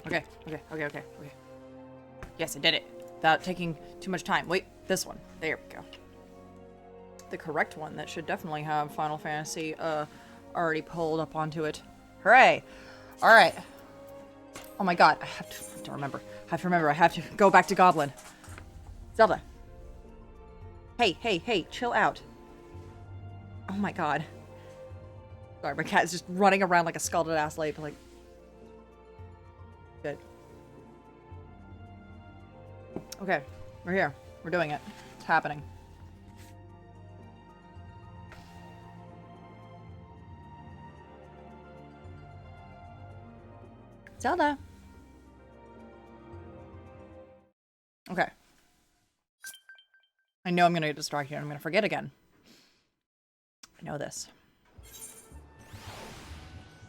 Okay. Yes, I did it. Without taking too much time. Wait, this one. There we go. The correct one that should definitely have Final Fantasy already pulled up onto it. Hooray! Alright. Oh my god, I have to remember. I have to go back to Goblin. Zelda. Hey, chill out. Oh my god. Sorry, my cat is just running around like a scalded ass ape, like... Good. Okay, we're here. We're doing it. It's happening. Zelda. Okay. I know I'm gonna get distracted and I'm gonna forget again. I know this.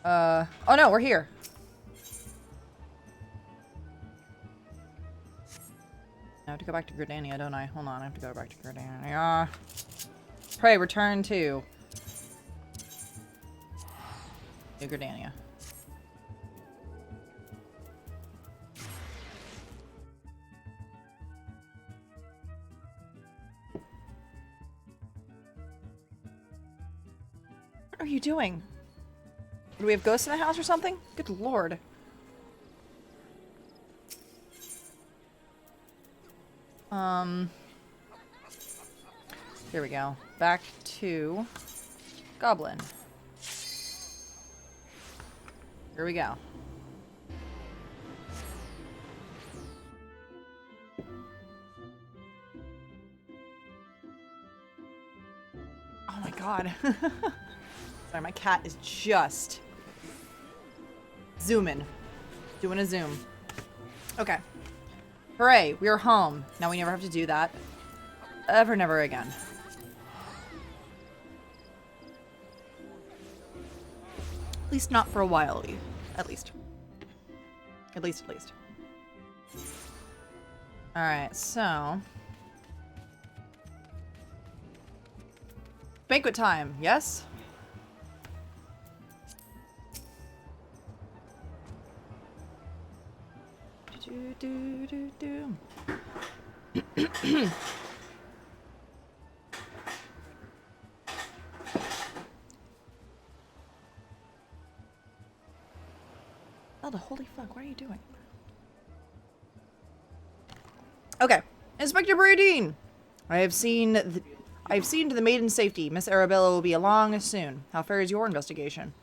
Oh no, we're here. I have to go back to Gridania, don't I? Hold on, I have to go back to Gridania. Pray, return to Gridania. What are you doing? Do we have ghosts in the house or something? Good lord. Here we go. Back to Goblin. Here we go. Oh my god. Sorry, my cat is just zooming. Doing a zoom. Okay. Hooray, we are home. Now we never have to do that. Ever, never again. At least not for a while. At least. At least. Alright, so... Banquet time, yes? Zelda, holy fuck, what are you doing? Okay. Inspector Bradine! I have seen to the maiden's safety. Miss Arabella will be along soon. How fares your investigation?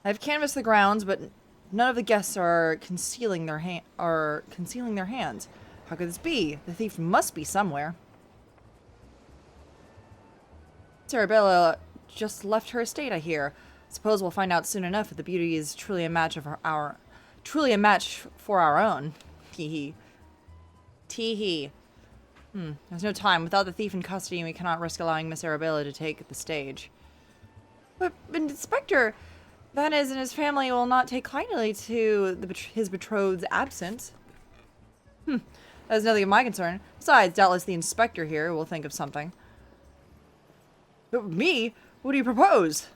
I have canvassed the grounds, but none of the guests are concealing their hands. How could this be? The thief must be somewhere. Miss Arabella just left her estate, I hear. Suppose we'll find out soon enough if the beauty is truly a match for our own. Tee hee. There's no time. Without the thief in custody, we cannot risk allowing Miss Arabella to take the stage. But Inspector Vanez and his family will not take kindly to his betrothed's absence. That is nothing of my concern. Besides, doubtless the inspector here will think of something. But me? What do you propose?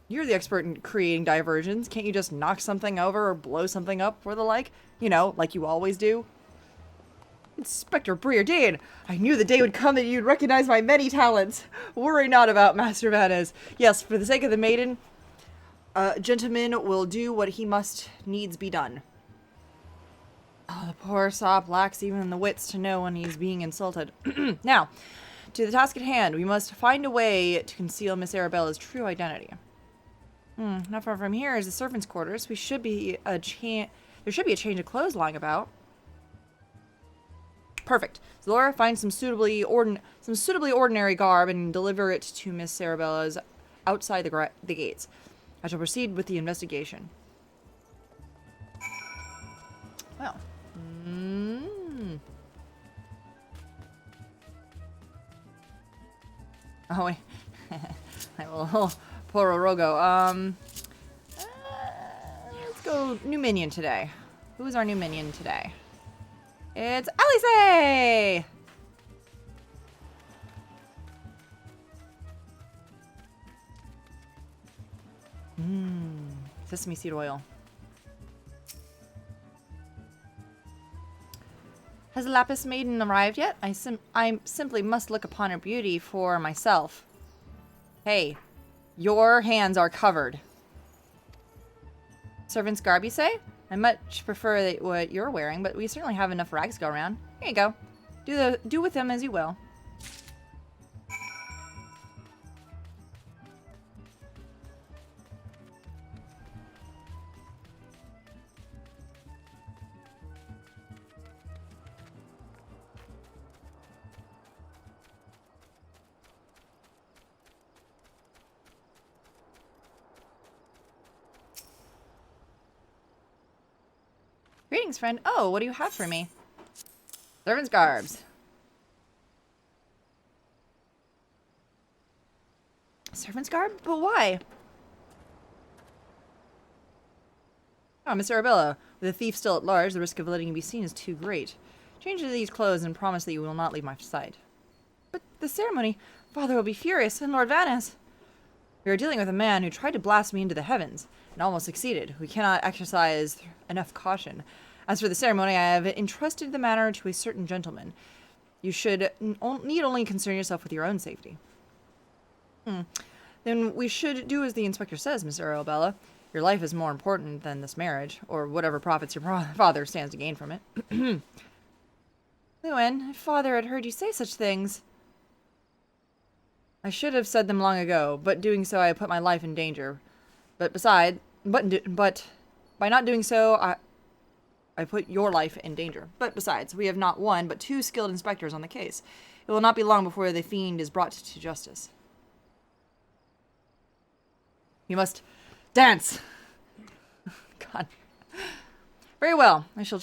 You're the expert in creating diversions. Can't you just knock something over or blow something up or the like? You know, like you always do? Inspector Briardine, I knew the day would come that you'd recognize my many talents. Worry not about Master Vanez. Yes, for the sake of the maiden, a gentleman will do what he must needs be done. Oh, the poor sop lacks even the wits to know when he's being insulted. Now, to the task at hand, we must find a way to conceal Miss Arabella's true identity. Not far from here is the servants' quarters. There should be a change of clothes lying about. Perfect. Zalora, find some suitably ordinary garb and deliver it to Miss Arabella's outside the gates. I shall proceed with the investigation. Well. Oh wait. I will. Poor Orogo. Let's go new minion today. Who is our new minion today? It's Alice! Sesame seed oil. Has the Lapis Maiden arrived yet? I simply must look upon her beauty for myself. Hey, your hands are covered. Servant's garb, you say? I much prefer what you're wearing, but we certainly have enough rags to go around. Here you go. Do with them as you will. Greetings, friend. Oh, what do you have for me? Servant's garbs. Servant's garb? But why? Oh, Miss Arabella. With a thief still at large, the risk of letting you be seen is too great. Change into these clothes and promise that you will not leave my sight. But the ceremony... Father will be furious, and Lord Vannis... We are dealing with a man who tried to blast me into the heavens, and almost succeeded. We cannot exercise enough caution. As for the ceremony, I have entrusted the matter to a certain gentleman. You should need only concern yourself with your own safety. Then we should do as the inspector says, Miss Arabella. Your life is more important than this marriage, or whatever profits your father stands to gain from it. Luan, if father had heard you say such things... I should have said them long ago, but doing so I put my life in danger. But by not doing so, I put your life in danger. But besides, we have not one, but 2 skilled inspectors on the case. It will not be long before the fiend is brought to justice. You must dance. God. Very well. I shall.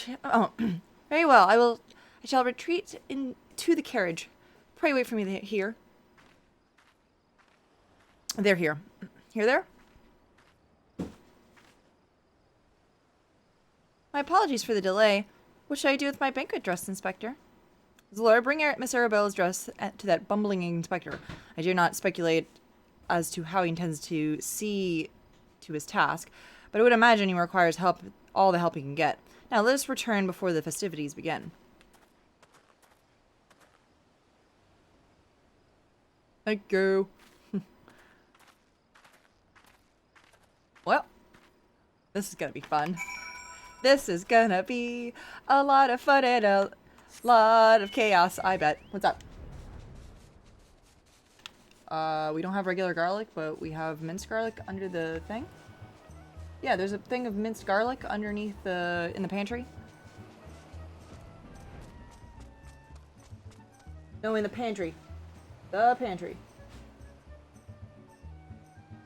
Very well. I shall retreat into the carriage. Pray wait for me here. They're here. Here, there. My apologies for the delay. What should I do with my banquet dress, Inspector? Zalora, bring Miss Arabella's dress to that bumbling inspector. I dare not speculate as to how he intends to see to his task, but I would imagine he requires help, all the help he can get. Now, let us return before the festivities begin. Thank you. Well, this is gonna be fun. This is gonna be a lot of fun and a lot of chaos, I bet. What's up? We don't have regular garlic, but we have minced garlic under the thing. Yeah, there's a thing of minced garlic underneath in the pantry. No, in the pantry. The pantry.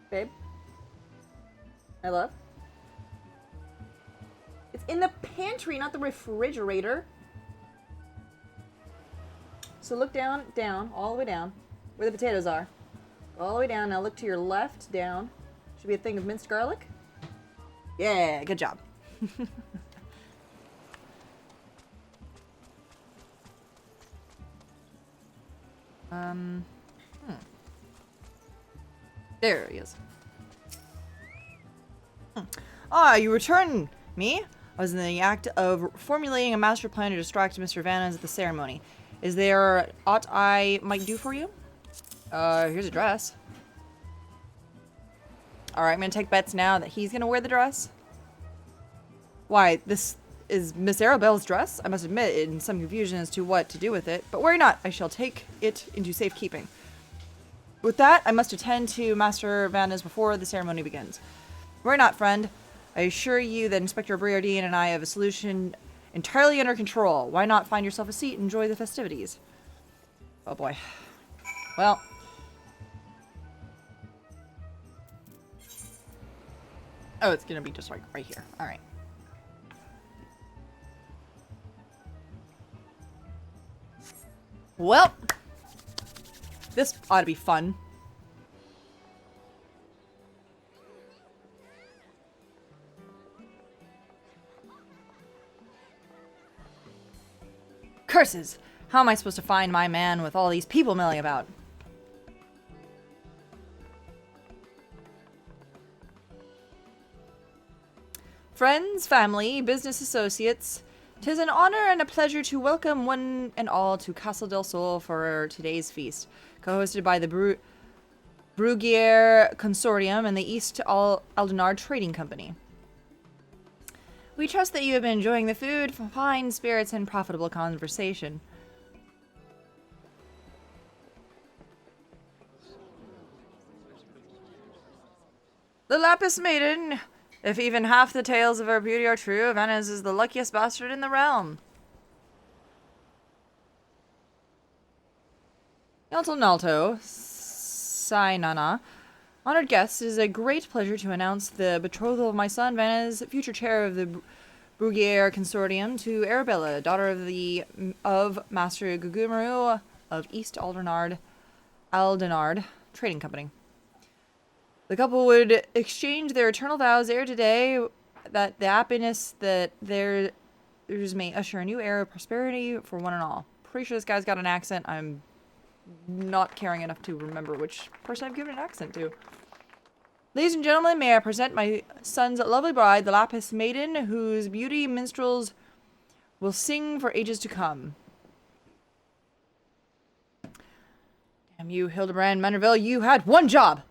Babe? My love? It's in the pantry, not the refrigerator. So look down, all the way down, where the potatoes are. All the way down. Now look to your left, down. Should be a thing of minced garlic. Yeah, good job. There he is. Ah, you return me? I was in the act of formulating a master plan to distract Mr. Vannas at the ceremony. Is there aught I might do for you? Here's a dress. Alright, I'm gonna take bets now that he's gonna wear the dress. Why, this is Miss Arabella's dress? I must admit, in some confusion as to what to do with it, but worry not, I shall take it into safekeeping. With that, I must attend to Master Vannas before the ceremony begins. Worry not, friend. I assure you that Inspector Briardine and I have a solution entirely under control. Why not find yourself a seat and enjoy the festivities? Oh boy. Well. Oh, it's gonna be just like right here. Alright. Well. This ought to be fun. Curses! How am I supposed to find my man with all these people milling about? Friends, family, business associates, 'Tis an honor and a pleasure to welcome one and all to Castle del Sol for today's feast, co-hosted by the Brugier Consortium and the East Aldenard Trading Company. We trust that you have been enjoying the food, fine spirits, and profitable conversation. The Lapis Maiden. If even half the tales of her beauty are true, Venez is the luckiest bastard in the realm. Nalto Nalto, Sainana. Honored guests, it is a great pleasure to announce the betrothal of my son, Venez, future chair of the Brugier Consortium, to Arabella, daughter of Master Gugumaru of East Aldenard Trading Company. The couple would exchange their eternal vows ere today, that the happiness that theirs may usher a new era of prosperity for one and all. Pretty sure this guy's got an accent. I'm not caring enough to remember which person I've given an accent to. Ladies and gentlemen, may I present my son's lovely bride, the Lapis Maiden, whose beauty minstrels will sing for ages to come. Damn you, Hildibrand Manorville, you had one job!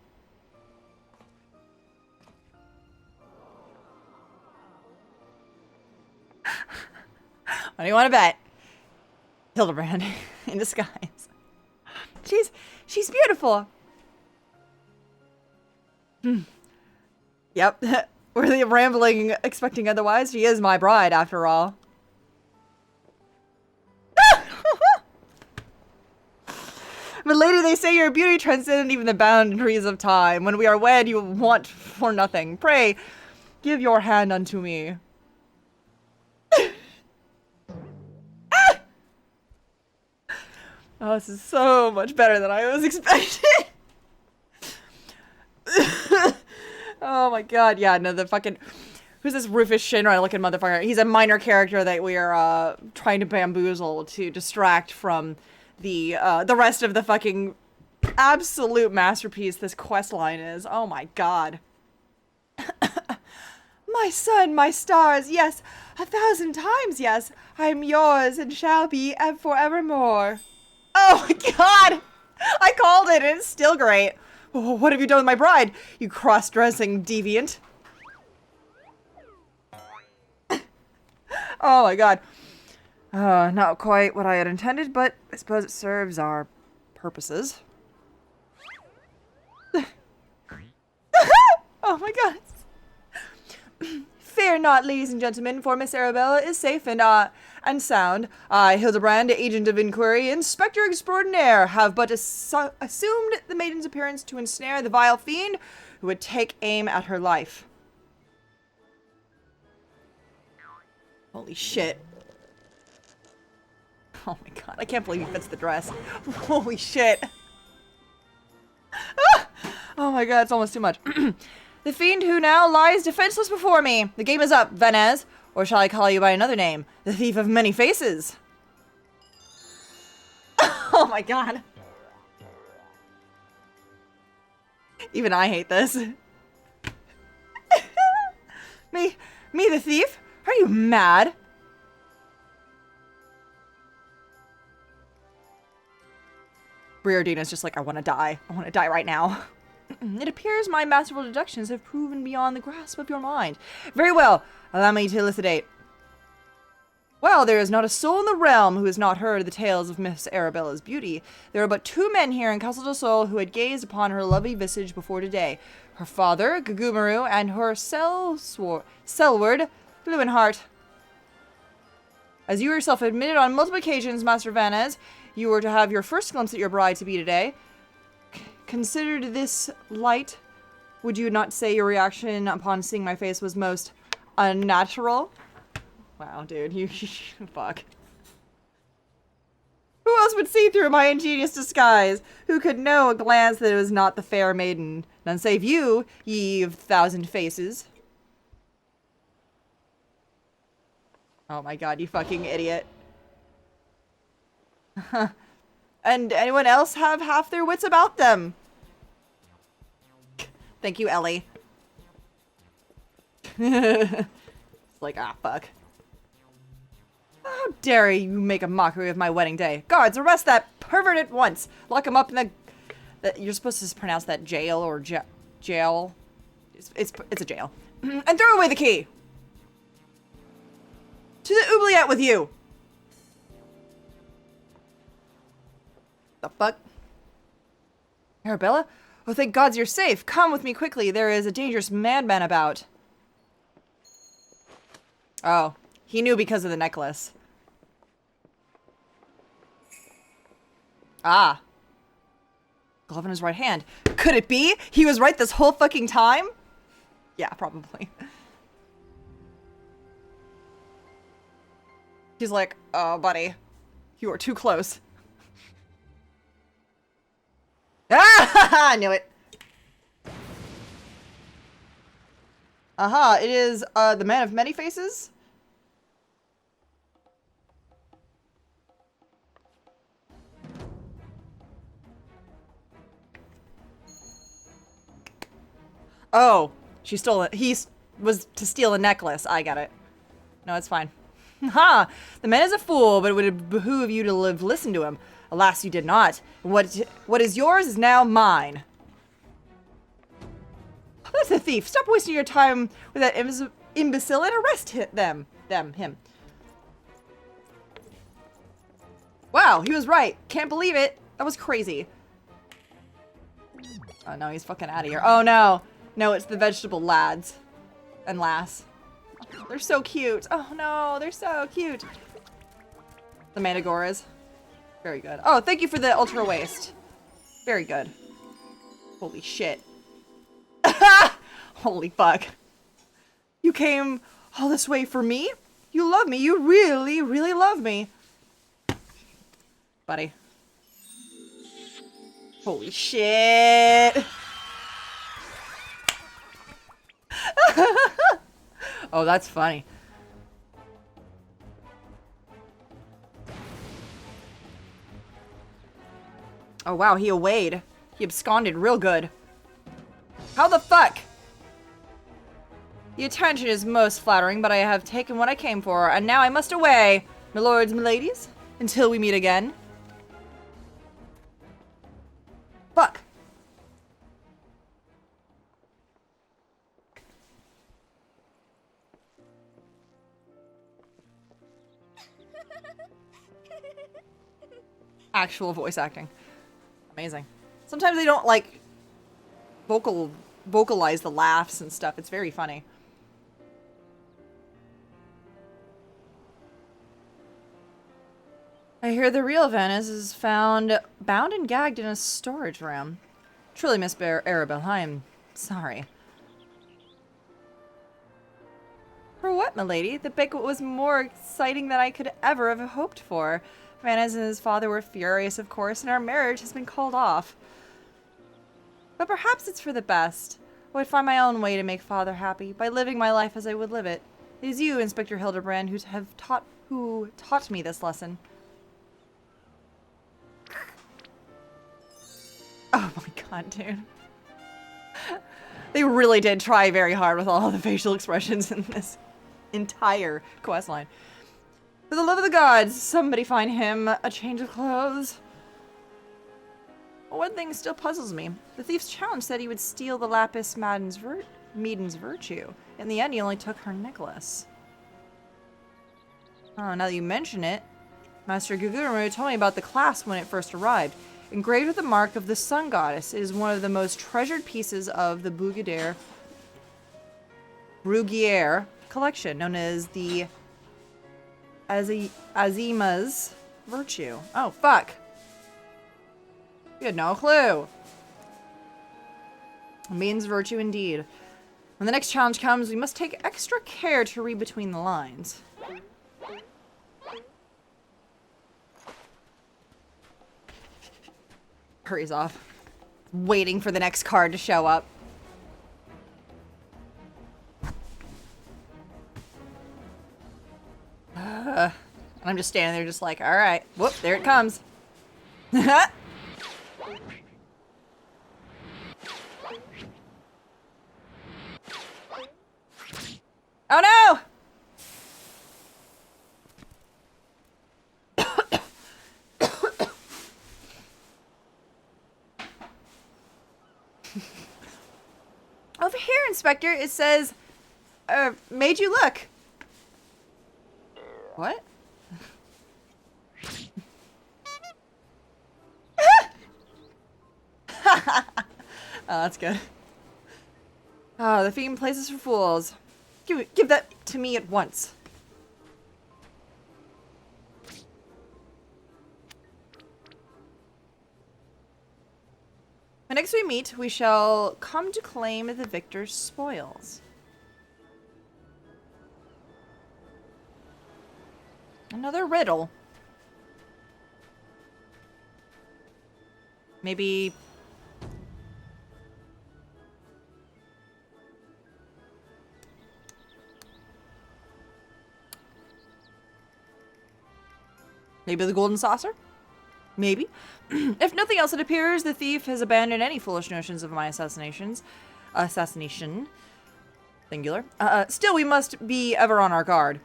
What do you want to bet? Hildibrand in disguise. She's beautiful. Yep. Worthy of rambling, expecting otherwise. She is my bride, after all. But lady, they say your beauty transcends even the boundaries of time. When we are wed, you want for nothing. Pray, give your hand unto me. Oh, this is so much better than I was expecting. Oh my god, yeah, no, the fucking... Who's this Rufus Shinra looking motherfucker? He's a minor character that we are trying to bamboozle to distract from the rest of the fucking absolute masterpiece this quest line is. Oh my god. My sun, my stars, yes, 1,000 times yes, I am yours and shall be forevermore. Oh my god! I called it and it's still great. Oh, what have you done with my bride, you cross-dressing deviant? Oh my god. Not quite what I had intended, but I suppose it serves our purposes. Oh my god. Fear not, ladies and gentlemen, for Miss Arabella is safe and sound. I, Hildibrand, agent of inquiry, inspector extraordinaire, have but assumed the maiden's appearance to ensnare the vile fiend who would take aim at her life. Holy shit. Oh my god, I can't believe he fits the dress. Holy shit. Ah! Oh my god, it's almost too much. The fiend who now lies defenseless before me. The game is up, Venez. Or shall I call you by another name? The thief of many faces. Oh my god. Even I hate this. Me the thief? Are you mad? Briardina's just like, I want to die. I want to die right now. It appears my masterful deductions have proven beyond the grasp of your mind. Very well. Allow me to elucidate. Well, there is not a soul in the realm who has not heard the tales of Miss Arabella's beauty. There are but 2 men here in Castle del Sol who had gazed upon her lovely visage before today. Her father, Gugumaru, and her Selward, Blue in Heart. As you yourself admitted on multiple occasions, Master Venez, you were to have your first glimpse at your bride-to-be today. Considered this light, would you not say your reaction upon seeing my face was most unnatural? Wow, dude, you fuck. Who else would see through my ingenious disguise? Who could know at a glance that it was not the fair maiden? None save you, ye of 1,000 faces. Oh my god, you fucking idiot. And anyone else have half their wits about them? Thank you, Ellie. It's like, ah, fuck. How dare you make a mockery of my wedding day? Guards, arrest that pervert at once. Lock him up in the you're supposed to pronounce that jail or jail. It's a jail. And throw away the key. To the oubliette with you. The fuck? Arabella? Oh, thank gods you're safe. Come with me quickly. There is a dangerous madman about. Oh, he knew because of the necklace. Ah. Glove in his right hand. Could it be? He was right this whole fucking time? Yeah, probably. He's like, oh, buddy. You are too close. Ah! I knew it. Aha, it is the man of many faces? Oh, she stole it. He was to steal a necklace. I got it. No, it's fine. Ha! The man is a fool, but it would behoove you to listen to him. Alas, you did not. What is yours is now mine. Oh, that's a thief. Stop wasting your time with that imbecile and arrest him. Wow, he was right. Can't believe it. That was crazy. Oh no, he's fucking out of here. Oh no. No, it's the vegetable lads and lass. They're so cute. Oh no, they're so cute. The Mantigoras. Very good. Oh, thank you for the ultra waste. Very good. Holy shit. Holy fuck. You came all this way for me? You love me. You really, really love me. Buddy. Holy shit. Oh, that's funny. Oh, wow, he awayed. He absconded real good. How the fuck? The attention is most flattering, but I have taken what I came for, and now I must away, my lords, my ladies, until we meet again. Fuck. Actual voice acting. Amazing. Sometimes they don't, like, vocalize the laughs and stuff. It's very funny. I hear the real Venice is found bound and gagged in a storage room. Truly, Miss Arabelle, I am sorry. For what, milady? The banquet was more exciting than I could ever have hoped for. Venice and his father were furious, of course, and our marriage has been called off. But perhaps it's for the best. I would find my own way to make father happy, by living my life as I would live it. It is you, Inspector Hildibrand, who taught me this lesson. Oh my god, dude. They really did try very hard with all the facial expressions in this entire questline. For the love of the gods, somebody find him a change of clothes. Well, one thing still puzzles me. The thief's challenge said he would steal the lapis maiden's virtue. In the end, he only took her necklace. Oh, now that you mention it, Master Guguru told me about the clasp when it first arrived. Engraved with the mark of the sun goddess, it is one of the most treasured pieces of the Bruguiere collection, known as the Azima's virtue. Oh, fuck. You had no clue. Maiden's virtue indeed. When the next challenge comes, we must take extra care to read between the lines. Hurries off. Waiting for the next card to show up. And I'm just standing there just like, alright. Whoop, there it comes. Oh no! over here, Inspector, it says, made you look. What? Oh, that's good. Oh, the theme places for fools. Give that to me at once. When next we meet, we shall come to claim the victor's spoils. Another riddle. Maybe... Maybe the golden saucer? Maybe. If nothing else, it appears the thief has abandoned any foolish notions of my assassination. Singular. Still, we must be ever on our guard.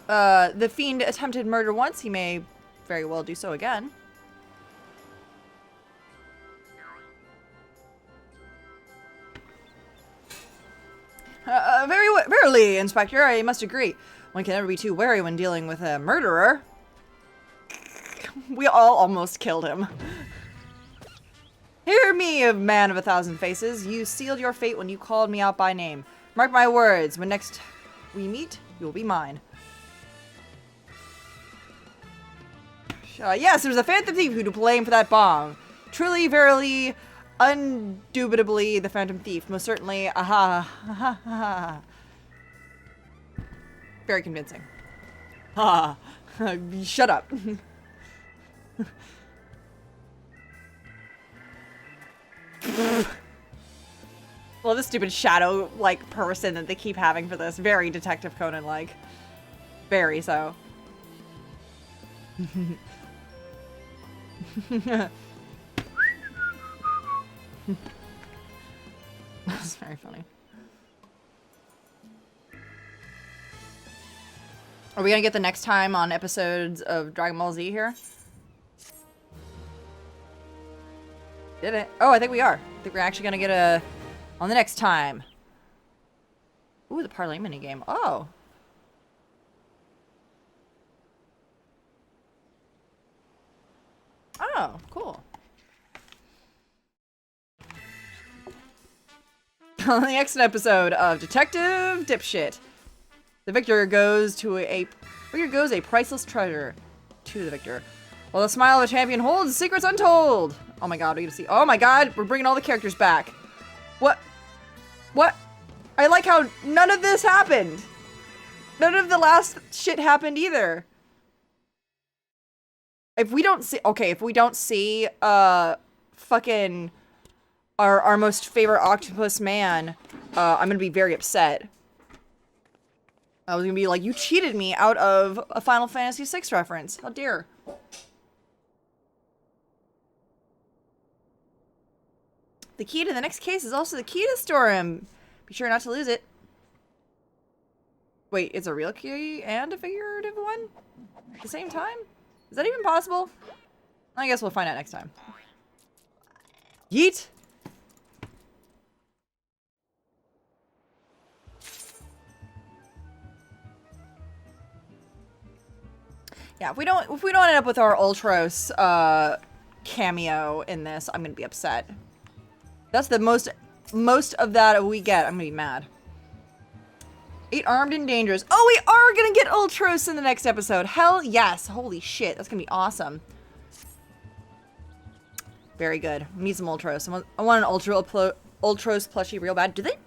The fiend attempted murder once. He may very well do so again. Verily, Inspector, I must agree. One can never be too wary when dealing with a murderer. We all almost killed him. Hear me, man of 1,000 faces. You sealed your fate when you called me out by name. Mark my words, when next we meet, you will be mine. Yes, there was a phantom thief who to blame for that bomb. Truly, verily, undubitably, the phantom thief. Most certainly, aha, aha, aha. Very convincing. Ha! Shut up. Well, this stupid shadow-like person that they keep having for this. Very Detective Conan-like. Very so. That's very funny. Are we gonna get the next time on episodes of Dragon Ball Z here? Did it? Oh, I think we are. I think we're actually gonna get a on the next time. Ooh, the parlay mini game. Oh. Oh, cool. On the next episode of Detective Dipshit, the victor goes a priceless treasure to the victor. While the smile of a champion holds secrets untold. Oh my god, we get to see. Oh my god, we're bringing all the characters back. What? What? I like how none of this happened. None of the last shit happened either. If we don't see, okay, if we don't see, fucking our most favorite octopus man, I'm gonna be very upset. I was gonna be like, you cheated me out of a Final Fantasy VI reference. How dare. The key to the next case is also the key to the storeroom. Be sure not to lose it. Wait, it's a real key and a figurative one? At the same time? Is that even possible? I guess we'll find out next time. Yeet! Yeah, if we don't end up with our Ultros cameo in this, I'm gonna be upset. That's the most of that we get. I'm gonna be mad. 8 armed and dangerous. Oh, we are gonna get Ultros in the next episode. Hell yes. Holy shit. That's gonna be awesome. Very good. We need some Ultros. I want an Ultros plushie real bad. Do they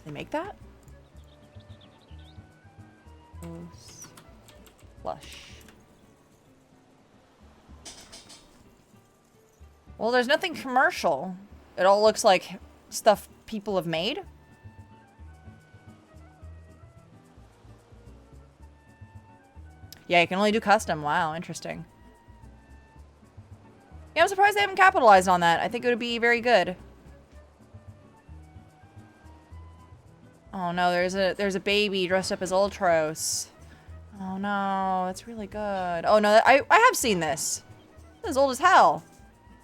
make that? Plush. Well, there's nothing commercial. It all looks like stuff people have made. Yeah, you can only do custom. Wow, interesting. Yeah, I'm surprised they haven't capitalized on that. I think it would be very good. Oh no, there's a baby dressed up as Ultros. Oh no, that's really good. Oh no, I have seen this. This is old as hell.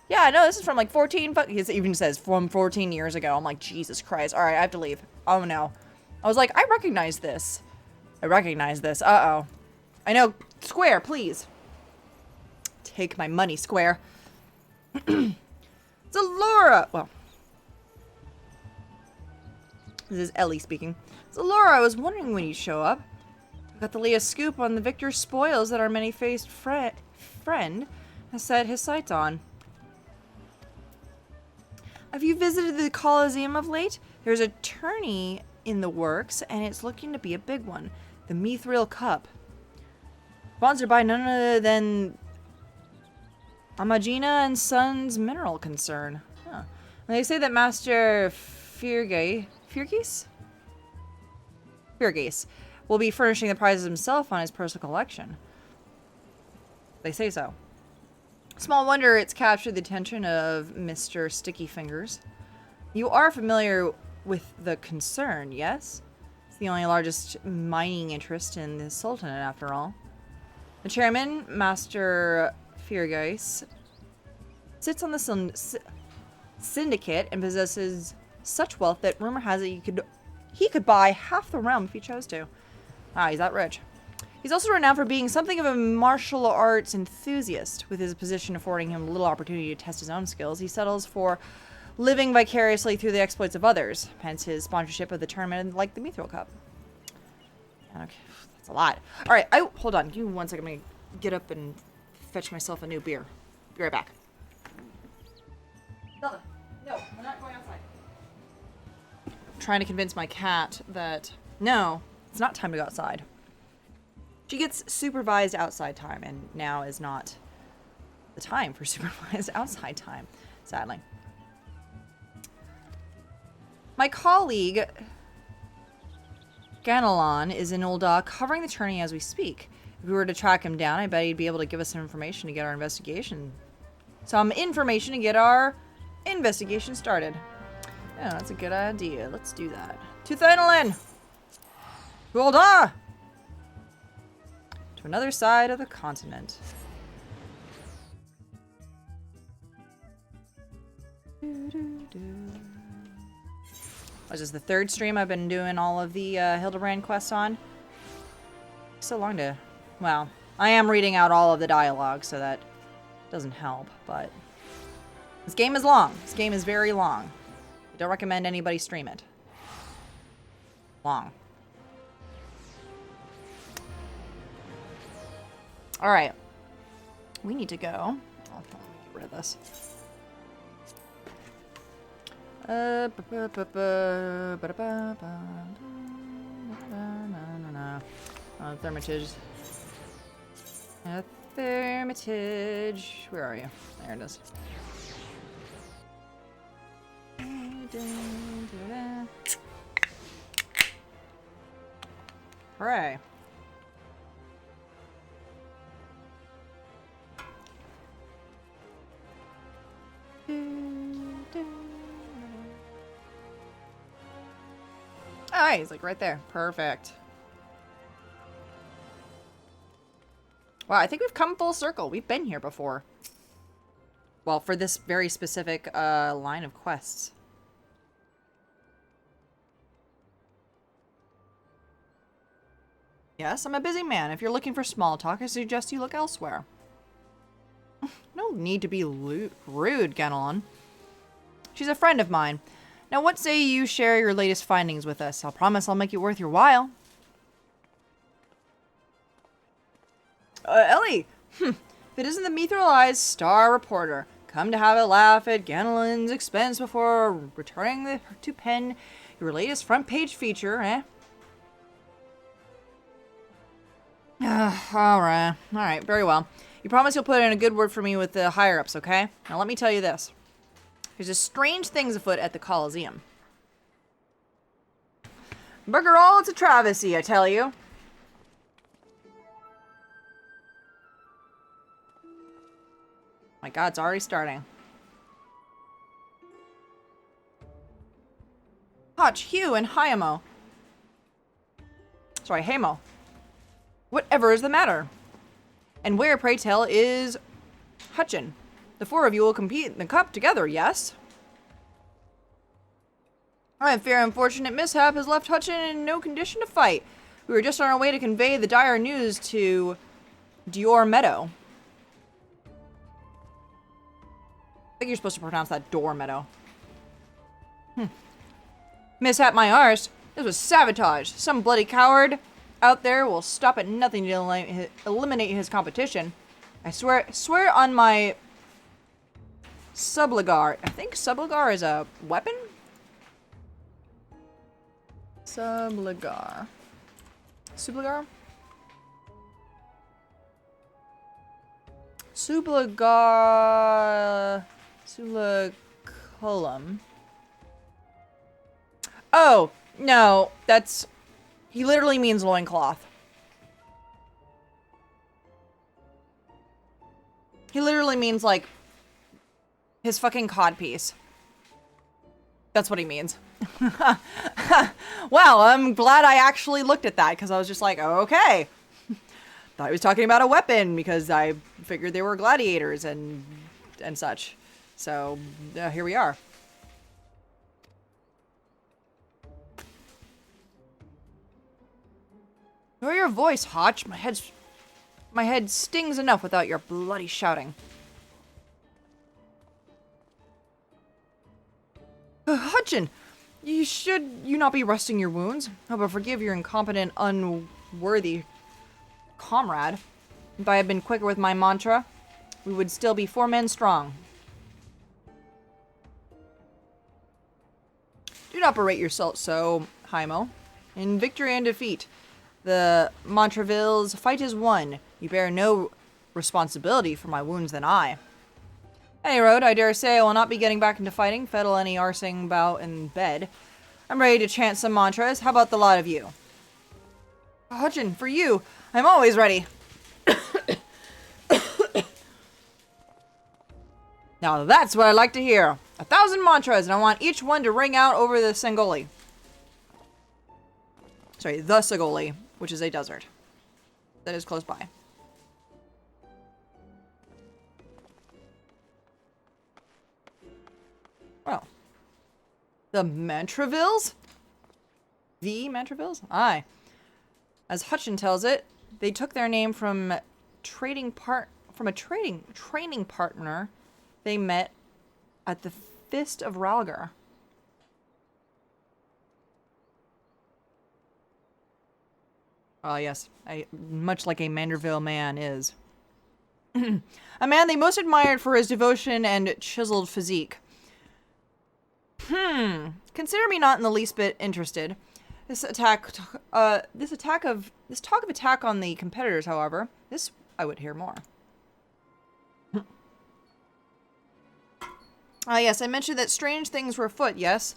Yeah, no, this is from like 14, it even says from 14 years ago. I'm like, Jesus Christ. All right, I have to leave. Oh no. I was like, I recognize this. I recognize this. Uh-oh. I know. Square, please. Take my money, Square. It's Laura. Well, this is Ellie speaking. So Laura, I was wondering when you'd show up. I got the latest scoop on the victor spoils that our many-faced friend has set his sights on. Have you visited the Coliseum of late? There's a tourney in the works, and it's looking to be a big one. The Mithril Cup. Sponsored by none other than Amagina and Sons Mineral Concern. Huh. They say that Master Firgis will be furnishing the prizes himself on his personal collection. They say so. Small wonder it's captured the attention of Mr. Sticky Fingers. You are familiar with the concern, yes? It's the only largest mining interest in the Sultanate, after all. The chairman, Master Firgis, sits on the syndicate and possesses such wealth that rumor has it he could buy half the realm if he chose to. Wow, he's that rich. He's also renowned for being something of a martial arts enthusiast. With his position affording him little opportunity to test his own skills, he settles for living vicariously through the exploits of others, hence his sponsorship of the tournament like the Mithril Cup. Okay, that's a lot. All right, hold on. Give me 1 second. I'm going to get up and fetch myself a new beer. Be right back. No, we're not going outside. I'm trying to convince my cat that, no, it's not time to go outside. She gets supervised outside time, and now is not the time for supervised outside time, sadly. My colleague, Ganelon, is in Ul'dah covering the tourney as we speak. If we were to track him down, I bet he'd be able to give us some information to get our investigation. Some information to get our investigation started. Yeah, that's a good idea. Let's do that. To Thanolin! To Ul'dah! To another side of the continent. This is the third stream I've been doing all of the Hildibrand quests on. So long to... Well, I am reading out all of the dialogue, so that doesn't help, but... This game is long. This game is very long. I don't recommend anybody stream it. Long. Alright. We need to go. Oh, let me get rid of this. Thermitage. Thermitage. Where are you? There it is. Hooray. Alright, he's like right there. Perfect. Wow, I think we've come full circle. We've been here before. Well, for this very specific line of quests. Yes, I'm a busy man. If you're looking for small talk, I suggest you look elsewhere. No need to be rude, Ganelon. She's a friend of mine. Now, what say you share your latest findings with us? I'll promise I'll make it worth your while. Ellie! If it isn't the Mithril-Eyes Star Reporter, come to have a laugh at Ganelon's expense before returning to pen your latest front-page feature, eh? Alright, very well. You promise you'll put in a good word for me with the higher-ups, okay? Now let me tell you this. There's a strange things afoot at the Coliseum. Bugger all, it's a travesty, I tell you. My god, it's already starting. Hotch, Hugh, and Hayamo. Sorry, Hamo. Whatever is the matter? And where, pray tell, is Hutchin, The four of you will compete in the cup together, yes? I fear unfortunate mishap has left Hutchin in no condition to fight. We were just on our way to convey the dire news to Dior Meadow. I think you're supposed to pronounce that Door Meadow. Mishap my arse. This was sabotage. Some bloody coward out there will stop at nothing to eliminate his competition. I swear on my subligar. I think subligar is a weapon? Subligar. Subligar? Subligar. Subliculum. Oh, no. That's... He literally means loincloth. He literally means, like, his fucking codpiece. That's what he means. Well, I'm glad I actually looked at that, because I was just like, oh, okay. Thought he was talking about a weapon, because I figured they were gladiators and such. So, here we are. Lower your voice, Hotch. My head stings enough without your bloody shouting. Hutchin! Should you not be resting your wounds? Oh, but forgive your incompetent, unworthy comrade. If I had been quicker with my mantra, we would still be 4 men strong. Do not berate yourself so, Hymo. In victory and defeat, the Montrevilles' fight is won. You bear no responsibility for my wounds than I. Any road, I dare say I will not be getting back into fighting, fiddle any arsing bout in bed. I'm ready to chant some mantras. How about the lot of you? Hutchin, for you, I'm always ready. Now that's what I like to hear. 1,000 mantras, and I want each one to ring out over the Sangoli. Sorry, the Sangoli, which is a desert that is close by. Well, the Mantravilles? The Mantravilles? Aye. As Hutchin tells it, they took their name from a training partner they met at the Fist of Ralgar. Oh yes, much like a Manderville man is. A man they most admired for his devotion and chiseled physique. Consider me not in the least bit interested. This talk of attack on the competitors, however, this I would hear more. Yes, I mentioned that strange things were afoot, yes?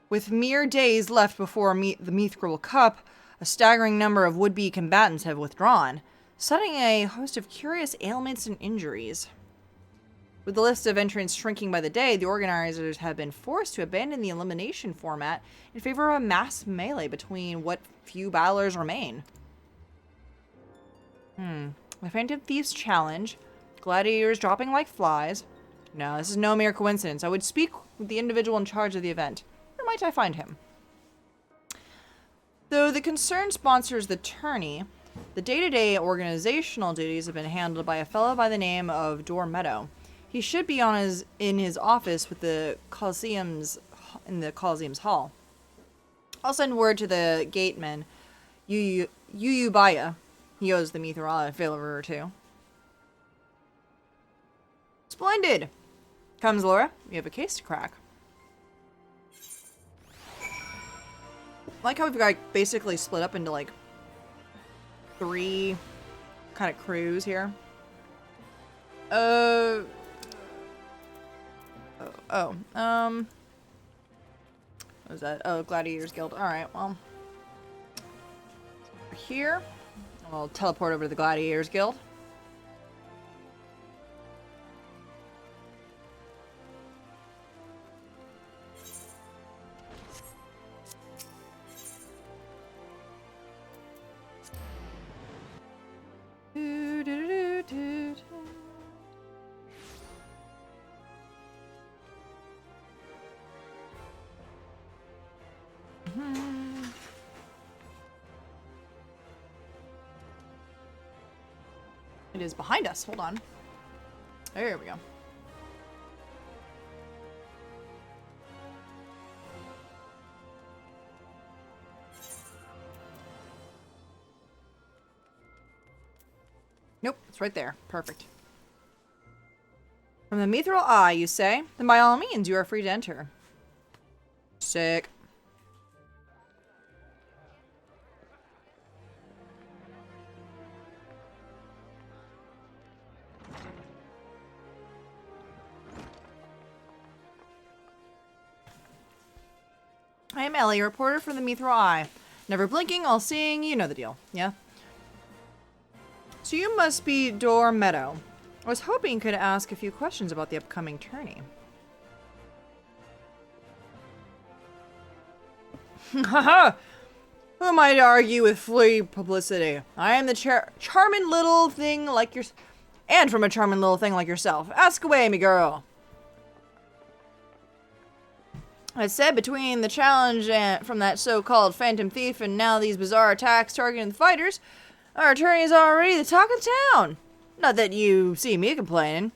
With mere days left before the Mithril Cup, a staggering number of would-be combatants have withdrawn, citing a host of curious ailments and injuries. With the list of entrants shrinking by the day, the organizers have been forced to abandon the elimination format in favor of a mass melee between what few battlers remain. The Phantom Thieves Challenge, gladiators dropping like flies. No, this is no mere coincidence. I would speak with the individual in charge of the event. Where might I find him? Though the concern sponsors the tourney, the day-to-day organizational duties have been handled by a fellow by the name of Door Meadow. He should be in his office with the Coliseum's hall. I'll send word to the gateman, Yuyubaya. He owes the Mithril a favor or two. Splendid! Comes Laura. You have a case to crack. I like how we've got basically split up into like 3 kind of crews here. What was that? Oh, Gladiators Guild. Alright, well. Over here. I'll teleport over to the Gladiators Guild. It is behind us. Hold on. There we go. Nope, it's right there. Perfect. From the mithril eye, you say? Then by all means, you are free to enter. Sick. I am Ellie, a reporter from the Mithril Eye. Never blinking, all seeing, you know the deal, yeah? So you must be Dor Meadow. I was hoping you could ask a few questions about the upcoming tourney. Haha! Who am I to argue with free publicity? I am the charming little thing like your... And from a charming little thing like yourself. Ask away, me girl. I said between the challenge and from that so-called phantom thief and now these bizarre attacks targeting the fighters, our attorney is already the talk of town. Not that you see me complaining.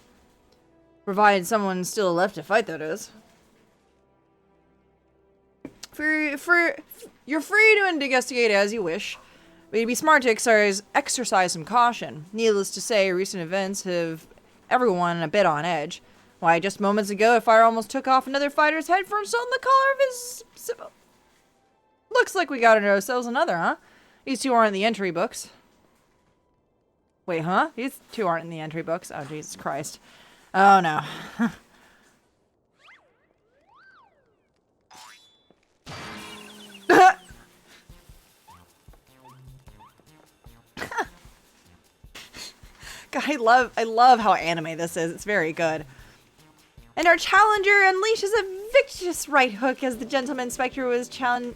Provided someone's still left to fight, that is. You're free to investigate as you wish, but you'd be smart to exercise some caution. Needless to say, recent events have everyone a bit on edge. Why, just moments ago, a fire almost took off another fighter's head for insulting the collar of his... Looks like we got ourselves another, huh? These two aren't in the entry books. Wait, huh? These two aren't in the entry books? Oh, Jesus Christ. Oh, no. God, I love how anime this is. It's very good. And our challenger unleashes a vicious right hook as the gentleman inspector was channeling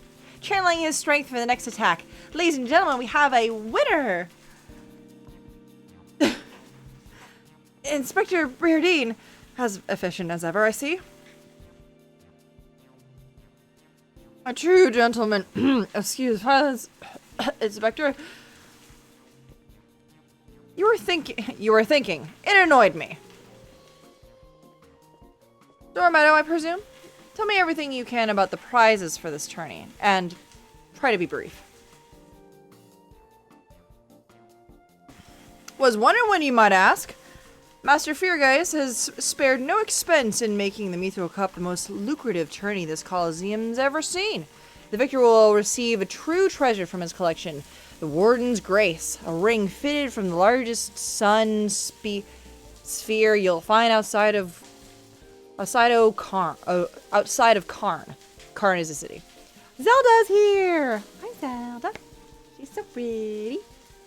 his strength for the next attack. Ladies and gentlemen, we have a winner! Inspector Briardine, as efficient as ever, I see. A true gentleman. Excuse us, Inspector. You were thinking. It annoyed me. Dor Meadow, I presume? Tell me everything you can about the prizes for this tourney, and try to be brief. Was wondering when you might ask. Master Feargeist has spared no expense in making the Mithril Cup the most lucrative tourney this Coliseum's ever seen. The victor will receive a true treasure from his collection, the Warden's Grace, a ring fitted from the largest sun sphere you'll find outside of Karn. Karn is a city. Zelda's here! Hi, Zelda. She's so pretty.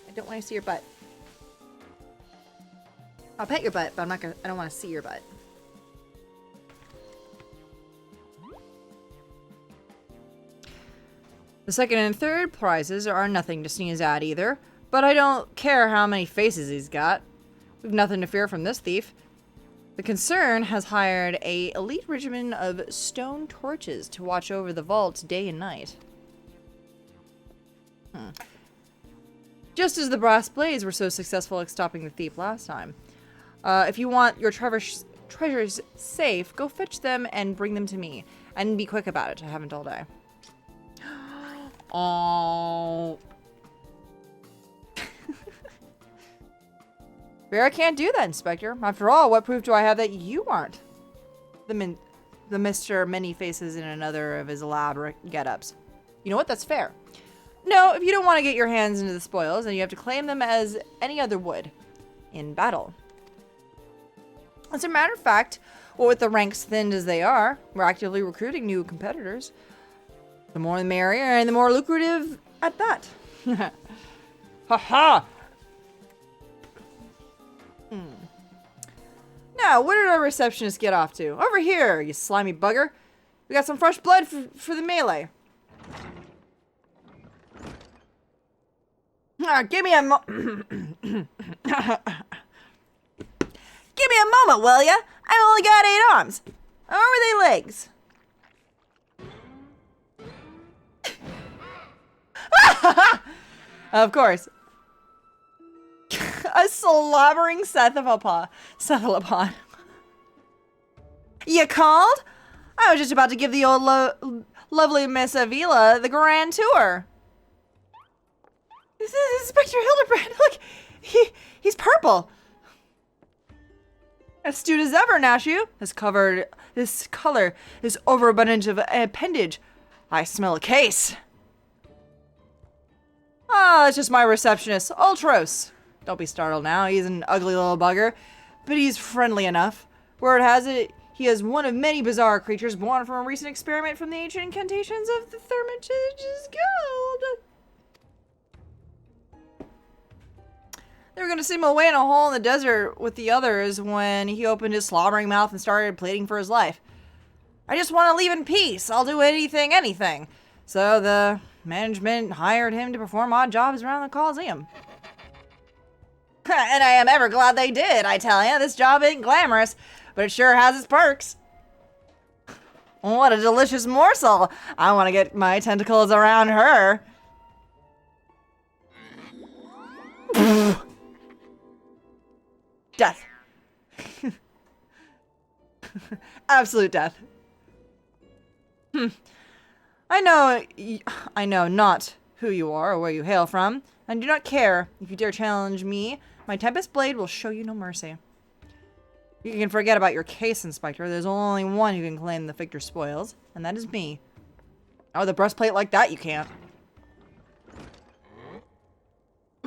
I don't want to see your butt. I'll pet your butt, but I don't want to see your butt. The second and third prizes are nothing to sneeze at either, but I don't care how many faces he's got. We've nothing to fear from this thief. The concern has hired an elite regiment of stone torches to watch over the vaults day and night. Just as the brass blades were so successful at stopping the thief last time. If you want your treasures safe, go fetch them and bring them to me. And be quick about it. I haven't all day. Oh. Fear I can't do that, Inspector. After all, what proof do I have that you aren't? The Mr. Many Faces in another of his elaborate get-ups. You know what? That's fair. No, if you don't want to get your hands into the spoils, then you have to claim them as any other would. In battle. As a matter of fact, what with the ranks thinned as they are, we're actively recruiting new competitors. The more the merrier, and the more lucrative at that. Ha-ha! Now, where did our receptionist get off to? Over here, you slimy bugger. We got some fresh blood for the melee. Give me a Give me a moment, will ya? I only got 8 arms. Or were they legs? Of course. A slobbering cephalopod. You called? I was just about to give the old lovely Miss Avila the grand tour. This is Inspector Hildibrand. Look, he's purple. Astute as ever, Nashu. This color is overabundant of appendage. I smell a case. Ah, it's just my receptionist, Ultros. Don't be startled now. He's an ugly little bugger, but he's friendly enough. Word has it, he is one of many bizarre creatures born from a recent experiment from the ancient incantations of the Thermitage's Guild. They were going to send him away in a hole in the desert with the others when he opened his slobbering mouth and started pleading for his life. I just want to leave in peace. I'll do anything. So the management hired him to perform odd jobs around the Coliseum. And I am ever glad they did, I tell you. This job ain't glamorous, but it sure has its perks. What a delicious morsel. I want to get my tentacles around her. Death. Absolute death. I know not who you are or where you hail from, and do not care if you dare challenge me. My Tempest Blade will show you no mercy. You can forget about your case, Inspector. There's only one who can claim the victor spoils, and that is me. Oh, with a breastplate like that, you can't.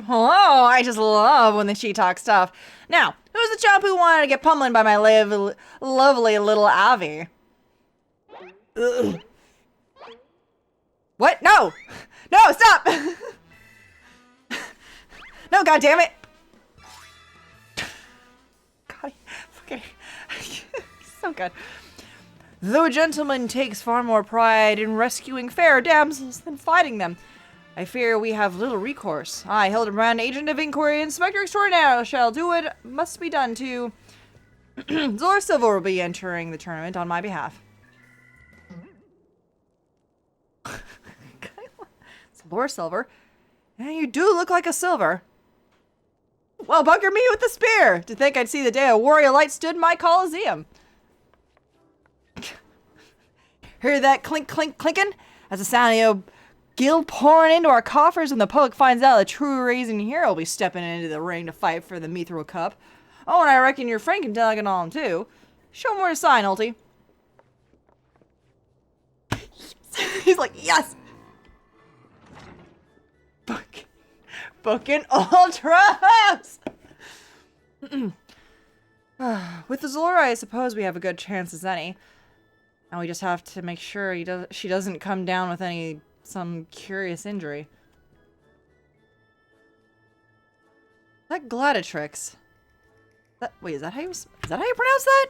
Oh, I just love when she talks tough. Now, who's the chump who wanted to get pummeling by my lovely little Avi? Ugh. What? No! No, stop! No, goddammit! God, fucking... So good. Though a gentleman takes far more pride in rescuing fair damsels than fighting them, I fear we have little recourse. I, Hildibrand, agent of inquiry, inspector extraordinaire, shall do what must be done to... Zora Silver will be entering the tournament on my behalf. Zora Silver? Yeah, you do look like a silver. Well, bugger me with the spear! To think I'd see the day a warrior light stood in my Coliseum. Hear that clink, clink, clinking? As the sound of guild pouring into our coffers when the public finds out the true raising hero will be stepping into the ring to fight for the Mithril Cup. Oh, and I reckon your friend can tag it on too. Show him where to sign, Ulti. He's like, yes! Booking Ultras! With the Zora, I suppose we have a good chance as any. And we just have to make sure she doesn't come down with some curious injury. That Gladiatrix. Wait, is that how you pronounce that?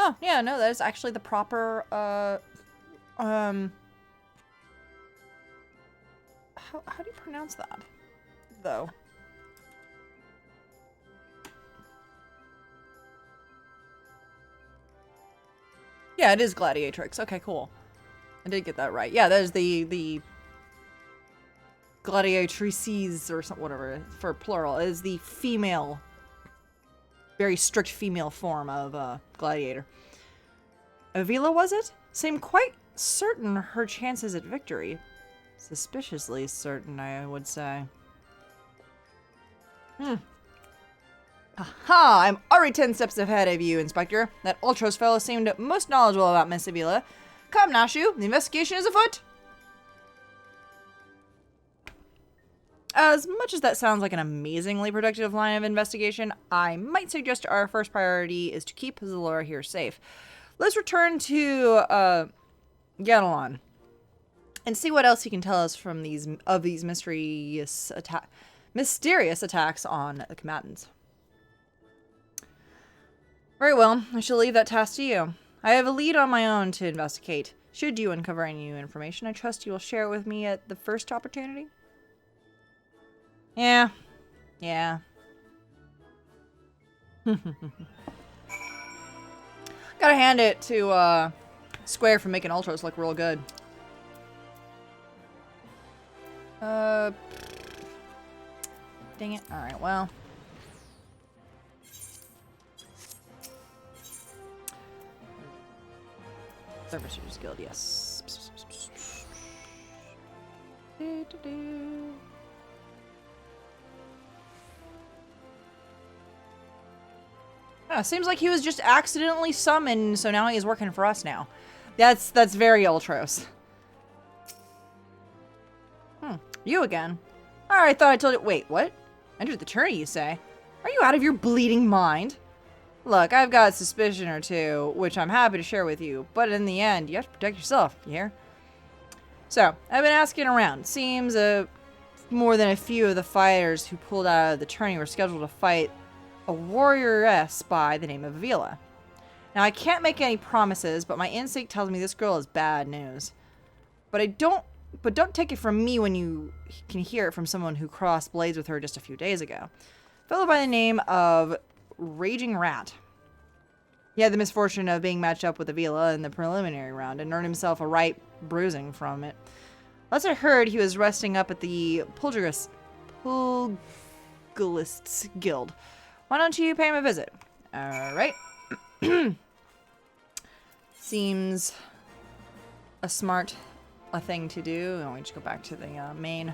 Oh, yeah, no, that is actually the proper, how do you pronounce that, though? Yeah, it is Gladiatrix. Okay, cool. I did get that right. Yeah, that is the Gladiatrices or something, whatever, for plural. It is the female, very strict female form of gladiator. Avila, was it? Seemed quite certain her chances at victory. Suspiciously certain, I would say. Aha! I'm already 10 steps ahead of you, Inspector. That Ultros fellow seemed most knowledgeable about Miss Avila. Come, Nashu, the investigation is afoot! As much as that sounds like an amazingly productive line of investigation, I might suggest our first priority is to keep Zalora here safe. Let's return to, Ganelon and see what else he can tell us from these mysterious attacks on the combatants. Very well, I shall leave that task to you. I have a lead on my own to investigate. Should you uncover any new information, I trust you will share it with me at the first opportunity. Yeah. Gotta hand it to Square for making Ultros look real good. Dang it. Alright, well. Servicers Guild, yes. Seems like he was just accidentally summoned, so now he's working for us now. That's very Ultros. You again? Alright, thought I told you. Wait, what? Enter the tourney, you say? Are you out of your bleeding mind? Look, I've got a suspicion or two, which I'm happy to share with you, but in the end, you have to protect yourself, you hear? So, I've been asking around. Seems more than a few of the fighters who pulled out of the tourney were scheduled to fight a warrioress by the name of Avila. Now, I can't make any promises, but my instinct tells me this girl is bad news. But don't take it from me when you can hear it from someone who crossed blades with her just a few days ago. A fellow by the name of Raging Rat. He had the misfortune of being matched up with Avila in the preliminary round and earned himself a right bruising from it. Last I heard, he was resting up at the Pugilists Guild. Why don't you pay him a visit? Alright. Seems a smart thing to do. Let me just go back to the main.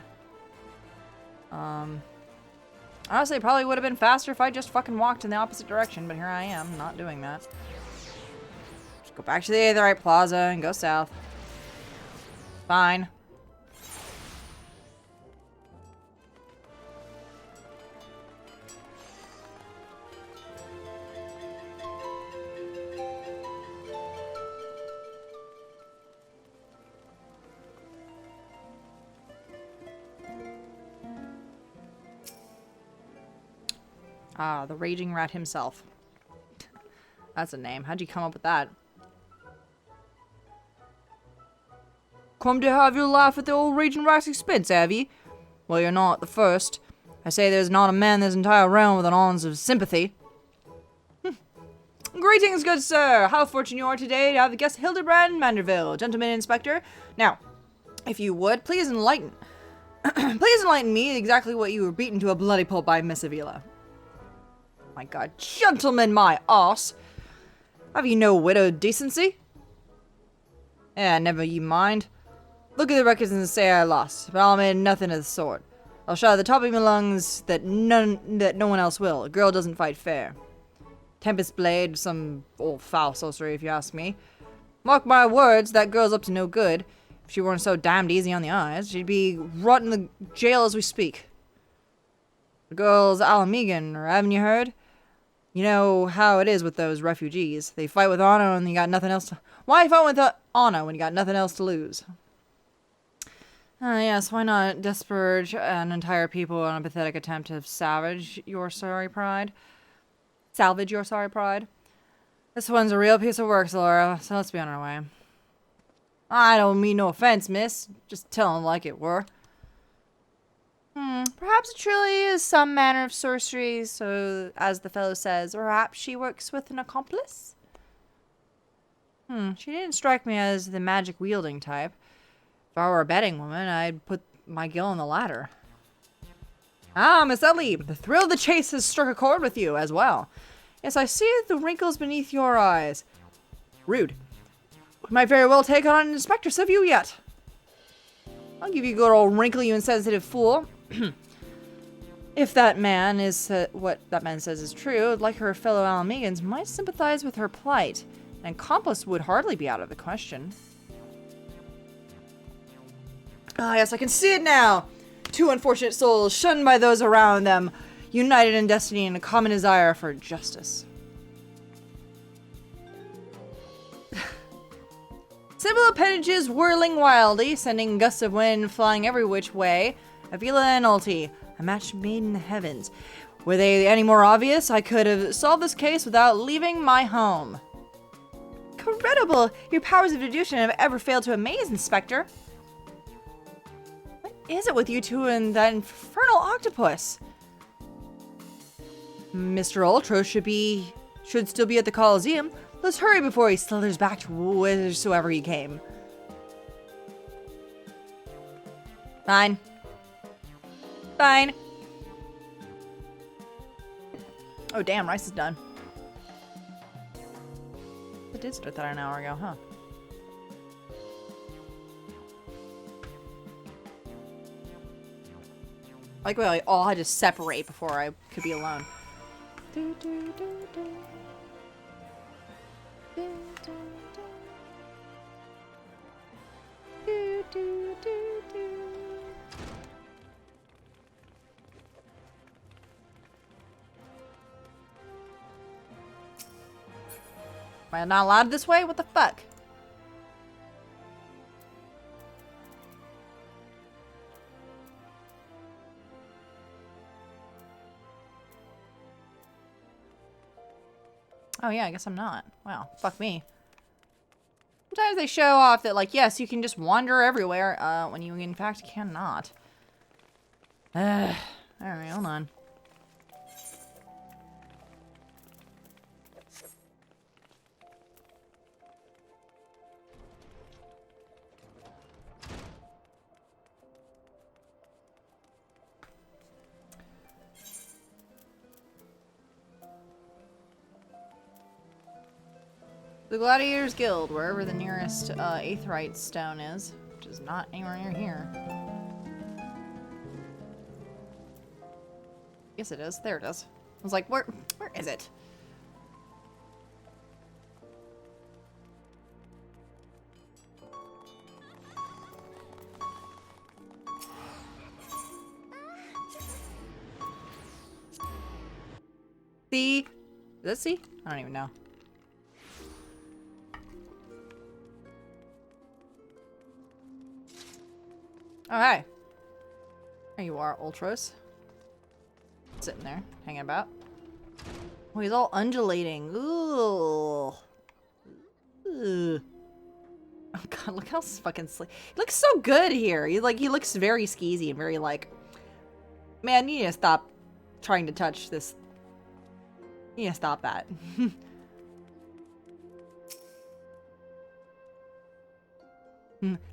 Honestly, it probably would have been faster if I just fucking walked in the opposite direction, but here I am, not doing that. Just go back to the Aetherite Plaza and go south. Fine. Ah, the Raging Rat himself. That's a name. How'd you come up with that? Come to have your laugh at the old Raging Rat's expense, have ye? Well, you're not the first. I say there's not a man in this entire realm with an ounce of sympathy. Greetings, good sir. How fortunate you are today to have the guest Hildibrand Manderville, gentleman inspector. Now, if you would, please enlighten me exactly what you were beaten to a bloody pulp by Miss Avila. My god, gentlemen, my arse! Have you no widowed decency? Never you mind. Look at the records and say I lost, but I'll make nothing of the sort. I'll shout at the top of my lungs that no one else will. A girl doesn't fight fair. Tempest Blade, some old foul sorcery if you ask me. Mark my words, that girl's up to no good. If she weren't so damned easy on the eyes, she'd be rotting in the jail as we speak. The girl's Alamegan, or haven't you heard? You know how it is with those refugees. They fight with honor when you got nothing else to... Why fight with honor when you got nothing else to lose? Yes, why not disparage an entire people in a pathetic attempt to salvage your sorry pride? Salvage your sorry pride? This one's a real piece of work, Laura, so let's be on our way. I don't mean no offense, miss. Just tellin' like it were. Perhaps it truly is some manner of sorcery, so, as the fellow says, perhaps she works with an accomplice? She didn't strike me as the magic-wielding type. If I were a betting woman, I'd put my gill on the ladder. Ah, Miss Ellie, the thrill of the chase has struck a chord with you, as well. Yes, I see the wrinkles beneath your eyes. Rude. We might very well take on an inspectress of you yet. I'll give you a good old wrinkle, you insensitive fool. If that man is what that man says is true, like her fellow Alamegans might sympathize with her plight. An accomplice would hardly be out of the question. Ah, yes, I can see it now. Two unfortunate souls, shunned by those around them, united in destiny and a common desire for justice. Simple appendages whirling wildly, sending gusts of wind flying every which way. Avila and Ulti, a match made in the heavens. Were they any more obvious? I could have solved this case without leaving my home. Incredible! Your powers of deduction have ever failed to amaze, Inspector. What is it with you two and that infernal octopus? Mr. Ultra should still be at the Coliseum. Let's hurry before he slithers back to whithersoever he came. Fine. Fine. Oh, damn, rice is done. I did start that an hour ago, huh? Like, we all had to separate before I could be alone. Am I not allowed this way? What the fuck? Oh yeah, I guess I'm not. Wow, fuck me. Sometimes they show off that, like, yes, you can just wander everywhere, when you in fact cannot. Alright, hold on. The Gladiators Guild, wherever the nearest Aetheryte stone is, which is not anywhere near here. Yes, it is. There it is. I was like, where is it? C? Is that C? I don't even know. Oh, hey. There you are, Ultros. Sitting there, hanging about. Oh, he's all undulating. Ooh. Ooh. Oh god, look how fucking slick. He looks so good here. He looks very skeezy and very like, man, you need to stop trying to touch this. You need to stop that.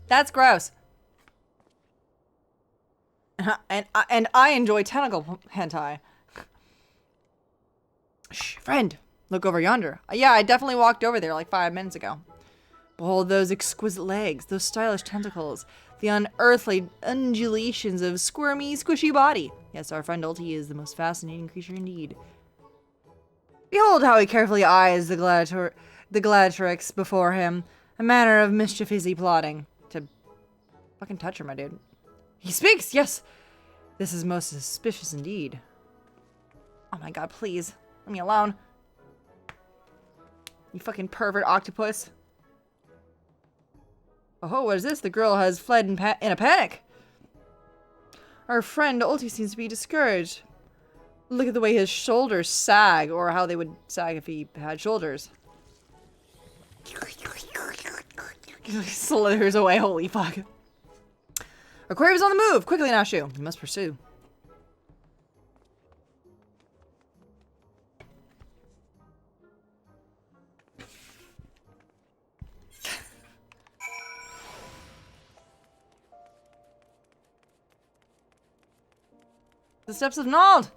That's gross. And I enjoy tentacle hentai. Shh, friend, look over yonder. Yeah, I definitely walked over there like 5 minutes ago. Behold those exquisite legs, those stylish tentacles, the unearthly undulations of squirmy, squishy body. Yes, our friend Ulti is the most fascinating creature indeed. Behold how he carefully eyes the gladiatrix before him, a manner of mischief is he plotting. To fucking touch her, my dude. He speaks, yes! This is most suspicious indeed. Oh my god, please. Leave me alone. You fucking pervert octopus. Oh, what is this? The girl has fled in a panic. Our friend Ulti seems to be discouraged. Look at the way his shoulders sag, or how they would sag if he had shoulders. Slithers away, holy fuck. Aquarium's on the move! Quickly, Nashu. You must pursue. The steps of NALD!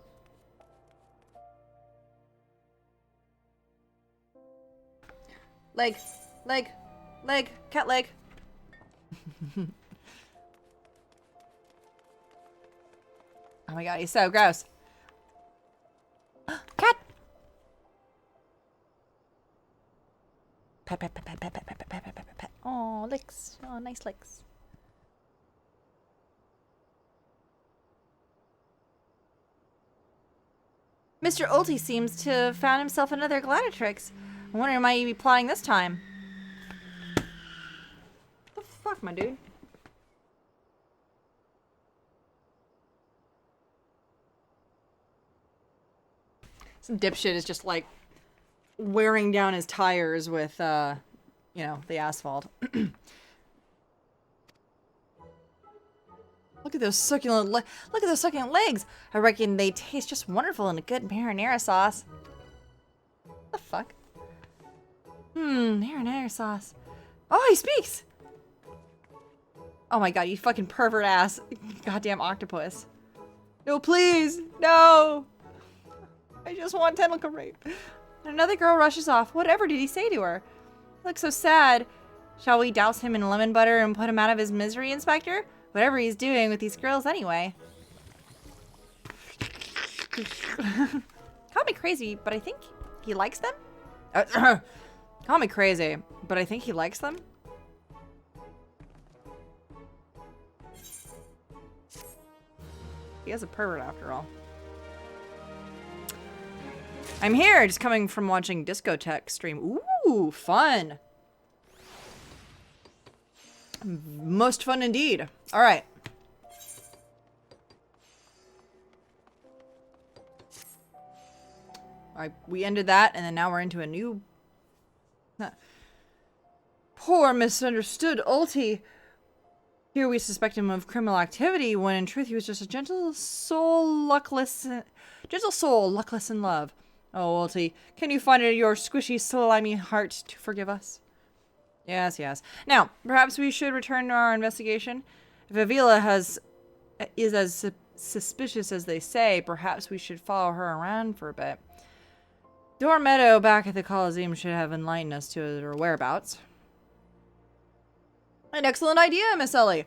Leg. Leg. Leg. Cat leg. Oh my god, he's so gross. Cat! Pet, pet, pet, pet, pet, pet, pet, pet, pet, pet, pet, pet. Oh, licks. Oh, nice licks. Mr. Ulti seems to have found himself another gladiatrix. I wonder, might he be plotting this time? What the fuck, my dude? Some dipshit is just like wearing down his tires with, you know, the asphalt. Look at those succulent legs. I reckon they taste just wonderful in a good marinara sauce. What the fuck? Marinara sauce. Oh, he speaks! Oh my god, you fucking pervert ass. Goddamn octopus. No, please! No! I just want tentacle rape. Another girl rushes off. Whatever did he say to her? He looks so sad. Shall we douse him in lemon butter and put him out of his misery, Inspector? Whatever he's doing with these girls anyway. Call me crazy, but I think he likes them? Call me crazy, but I think he likes them? He is a pervert after all. I'm here, just coming from watching Discotheque stream. Ooh, fun. Most fun indeed. All right. All right, we ended that, and then now we're into a new... Poor misunderstood Ulti. Here we suspect him of criminal activity, when in truth he was just a gentle soul, luckless in love. Oh, Ulti, can you find it in your squishy, slimy heart to forgive us? Yes, yes. Now, perhaps we should return to our investigation. If Avila is as suspicious as they say, perhaps we should follow her around for a bit. Dormetto back at the Coliseum should have enlightened us to her whereabouts. An excellent idea, Miss Ellie.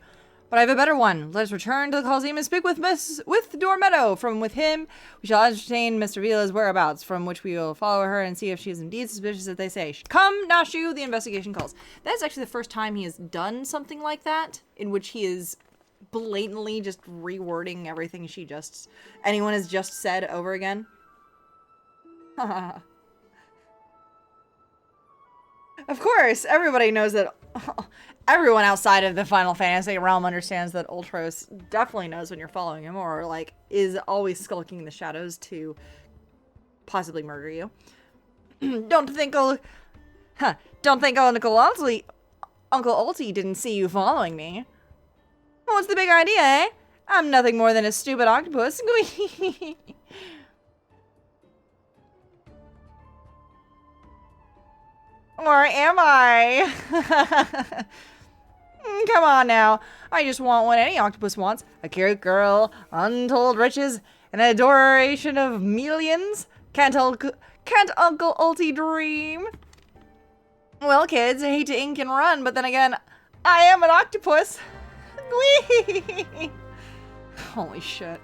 But I have a better one. Let us return to the Coliseum and speak with Dormetto. From with him, we shall ascertain Mr. Vila's whereabouts, from which we will follow her and see if she is indeed suspicious as they say. Come, Nashu, the investigation calls. That's actually the first time he has done something like that, in which he is blatantly just rewording everything anyone has just said over again. Of course, everybody knows that... Everyone outside of the Final Fantasy realm understands that Ultros definitely knows when you're following him, or, like, is always skulking in the shadows to possibly murder you. Don't think Uncle Ulti didn't see you following me. What's the big idea, eh? I'm nothing more than a stupid octopus. Or am I? Come on now. I just want what any octopus wants. A cute girl, untold riches, and adoration of millions. Can't Uncle Ulti dream? Well, kids, I hate to ink and run, but then again, I am an octopus. Whee! Holy shit.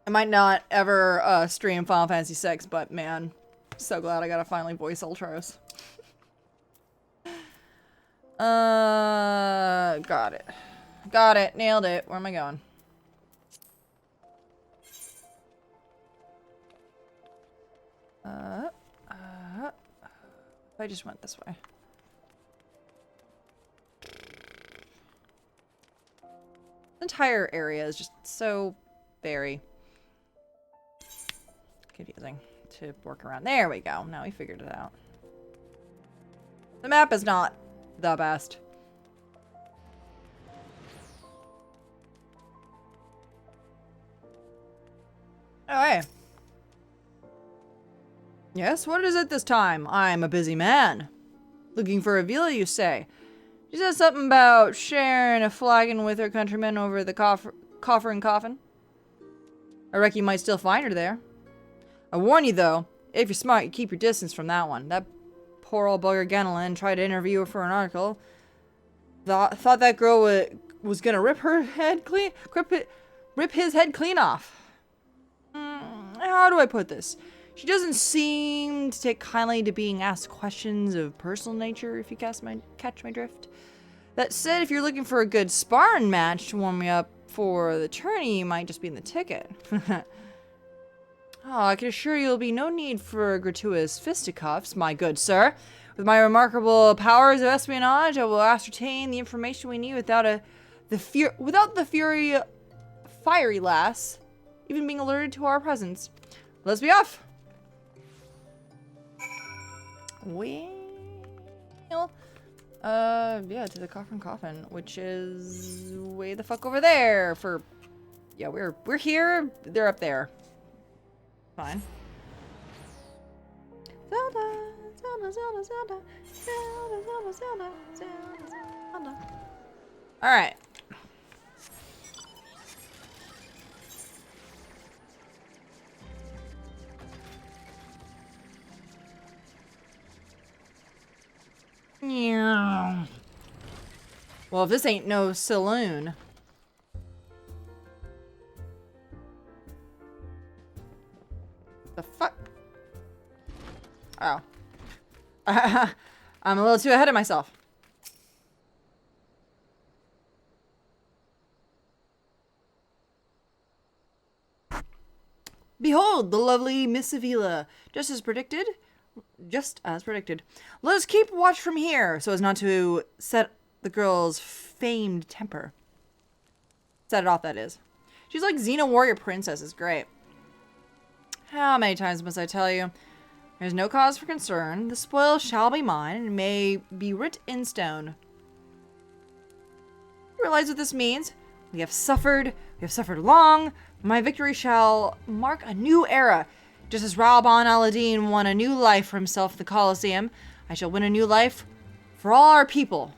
I might not ever stream Final Fantasy VI, but man, so glad I gotta finally voice Ultros. Got it. Got it. Nailed it. Where am I going? I just went this way. The entire area is just so very confusing to work around. There we go. Now we figured it out. The map is not the best. Oh, hey. Yes, what is it this time? I'm a busy man. Looking for Avila, you say? She said something about sharing a flagon with her countrymen over the coffer and coffin. I reckon you might still find her there. I warn you, though, if you're smart, you keep your distance from that one. That poor old bugger Ganelin tried to interview her for an article. Thought that girl was gonna rip his head clean off. How do I put this? She doesn't seem to take kindly to being asked questions of personal nature, if you catch my drift. That said, if you're looking for a good sparring match to warm me up for the tourney, you might just be in the ticket. Oh, I can assure you there'll be no need for gratuitous fisticuffs, my good sir. With my remarkable powers of espionage, I will ascertain the information we need without the fiery lass even being alerted to our presence. Let's be off. Well, Yeah, to the coffin, which is way the fuck over there for... Yeah, we're here, they're up there. Fine. Zelda, Zelda, Zelda, Zelda, Zelda, Zelda, Zelda, Zelda, Zelda. Alright. Yeah. Well, if this ain't no saloon. The fuck? Oh. I'm a little too ahead of myself. Behold, the lovely Miss Avila. Just as predicted. Let us keep watch from here, so as not to set the girl's famed temper. Set it off, that is. She's like Xena warrior princess. It's great. How many times must I tell you? There's no cause for concern. The spoil shall be mine, and may be writ in stone. You realize what this means? We have suffered long. My victory shall mark a new era. Just as Raoban Aladdin won a new life for himself at the Colosseum, I shall win a new life for all our people.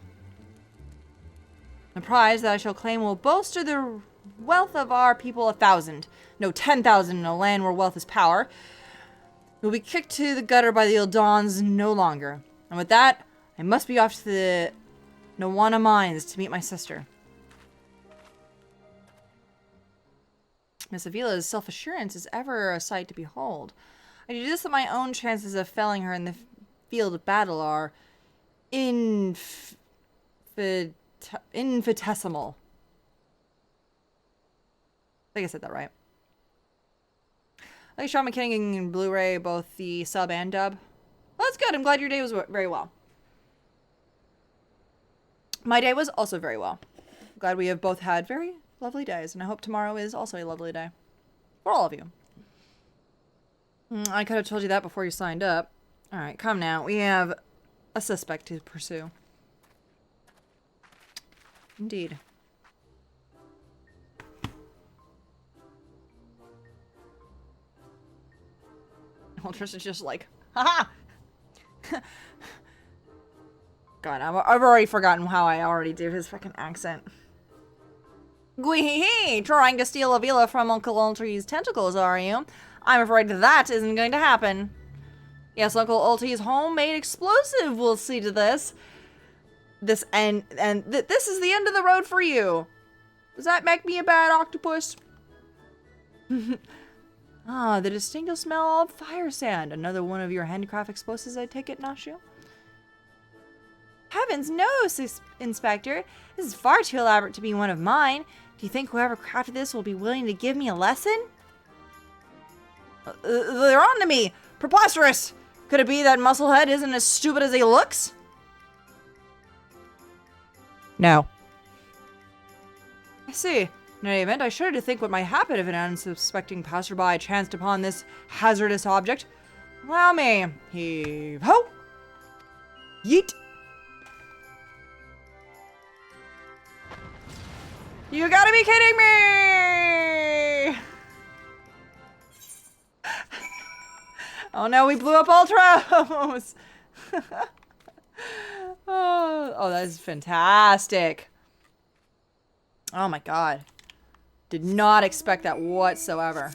The prize that I shall claim will bolster the wealth of our people 1,000. No, 10,000 in a land where wealth is power. We'll be kicked to the gutter by the Ildons no longer. And with that, I must be off to the Nawana Mines to meet my sister. Miss Avila's self-assurance is ever a sight to behold. I do this that my own chances of felling her in the field of battle are infinitesimal. I think I said that right. Like Sean McKinnon and Blu-ray, both the sub and dub. Well, that's good. I'm glad your day was very well. My day was also very well. Glad we have both had very lovely days, and I hope tomorrow is also a lovely day. For all of you. I could have told you that before you signed up. Alright, come now. We have a suspect to pursue. Indeed. Well, Tristan's just like, haha! God, I've already forgotten how I already do his fucking accent. Gwee-hee-hee! Trying to steal Avila from Uncle Ulti's tentacles, are you? I'm afraid that isn't going to happen. Yes, Uncle Ulti's homemade explosive will see to this. This is the end of the road for you. Does that make me a bad octopus? Ah, the distinct smell of fire sand. Another one of your handicraft explosives, I take it, Nashu? Heavens no, Inspector. This is far too elaborate to be one of mine. Do you think whoever crafted this will be willing to give me a lesson? They're on to me! Preposterous! Could it be that Musclehead isn't as stupid as he looks? No. I see. In any event, I shudder to think what might happen if an unsuspecting passerby chanced upon this hazardous object. Allow me. Heave-ho! Yeet! You gotta be kidding me! Oh no, we blew up Ultros! Oh, that is fantastic. Oh my god. Did not expect that whatsoever.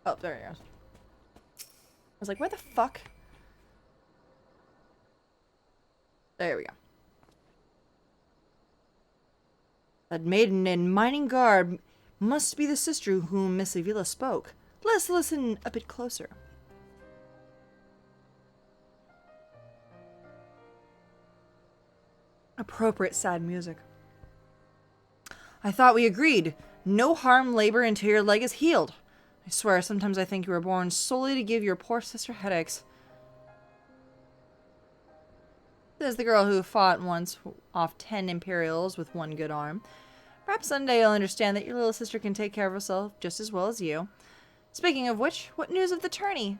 Oh, there he goes. I was like, where the fuck? There we go. That maiden in mining garb must be the sister whom Miss Avila spoke. Let's listen a bit closer. Appropriate sad music. I thought we agreed. No harm labor until your leg is healed. I swear, sometimes I think you were born solely to give your poor sister headaches. Says the girl who fought once off 10 Imperials with one good arm. Perhaps someday you'll understand that your little sister can take care of herself just as well as you. Speaking of which, what news of the tourney?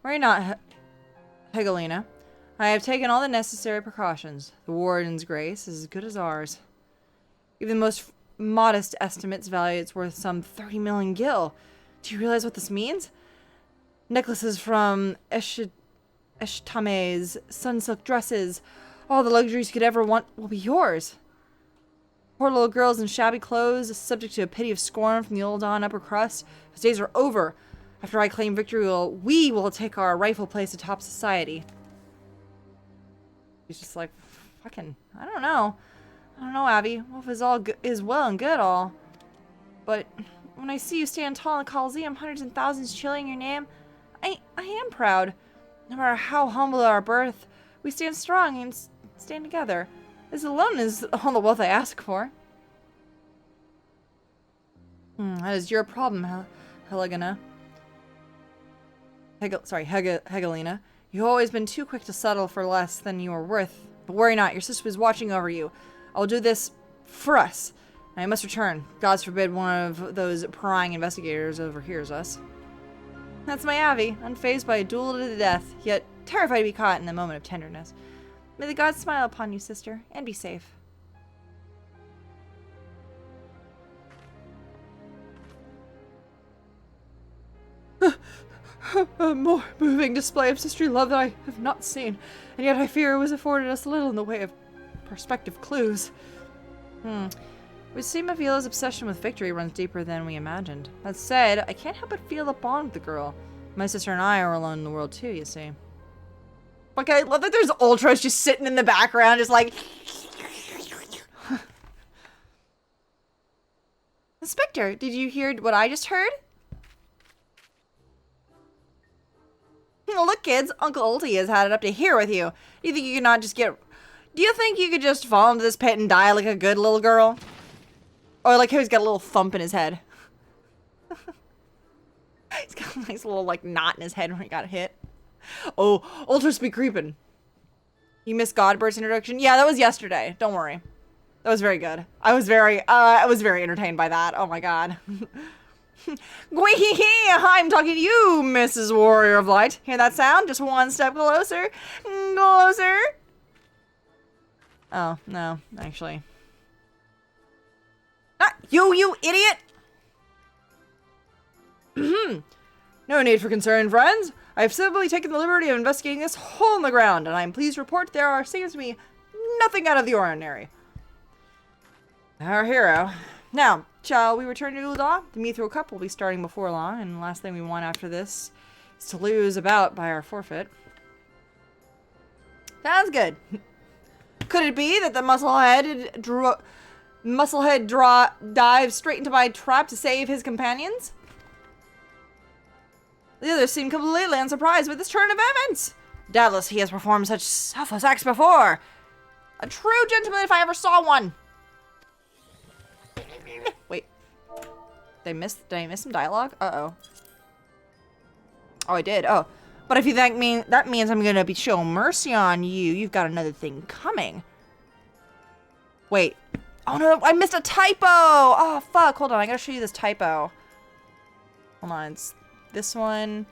Worry not, Hegelina. I have taken all the necessary precautions. The Warden's grace is as good as ours. Even the most modest estimates value it's worth some 30 million gil. Do you realize what this means? Necklaces from Eshtame's, sun-silk dresses, all the luxuries you could ever want will be yours. Poor little girls in shabby clothes, subject to a pity of scorn from the old Don upper crust. His days are over. After I claim victory, we will take our rightful place atop society. He's just like, fucking, I don't know. I don't know, Abby. Wolf is all is well and good all. But when I see you stand tall in the Coliseum, hundreds and thousands chanting your name, I am proud. No matter how humble our birth, we stand strong and stand together. This alone is all the wealth I ask for. That is your problem, Hegelina. Hegelina. You've always been too quick to settle for less than you are worth. But worry not, your sister is watching over you. I will do this for us. I must return. God forbid one of those prying investigators overhears us. That's my Abby, unfazed by a duel to the death, yet terrified to be caught in the moment of tenderness. May the gods smile upon you, sister, and be safe. A more moving display of sisterly love that I have not seen, and yet I fear it was afforded us little in the way of prospective clues. It would seem Avila's obsession with victory runs deeper than we imagined. That said, I can't help but feel a bond with the girl. My sister and I are alone in the world too, you see. Okay, I love that there's ultras just sitting in the background, just like... Inspector, did you hear what I just heard? Look, kids, Uncle Ulti has had it up to here with you. Do you think you could not just get... Do you think you could just fall into this pit and die like a good little girl? Or like how he's got a little thump in his head. He's got a nice little, like, knot in his head when he got hit. Oh, Ultras be creeping. You missed Godbird's introduction? Yeah, that was yesterday. Don't worry. That was very good. I was very entertained by that. Oh my god. I'm talking to you, Mrs. Warrior of Light. Hear that sound? Just one step closer. Closer. Oh, no, actually. Ah, you idiot! No need for concern, friends. I have simply taken the liberty of investigating this hole in the ground, and I am pleased to report seems to be nothing out of the ordinary. Our hero. Now, shall we return to Ul'dah? The Mithril Cup will be starting before long, and the last thing we want after this is to lose a bout by our forfeit. Sounds good. Could it be that the musclehead dives straight into my trap to save his companions? The others seem completely unsurprised by this turn of events. Doubtless he has performed such selfless acts before. A true gentleman if I ever saw one. Wait. Did I miss some dialogue? Uh-oh. Oh, I did. Oh. But if you think that means I'm gonna be showing mercy on you. You've got another thing coming. Wait. Oh no, I missed a typo! Oh fuck, hold on, I gotta show you this typo. Hold on, it's this one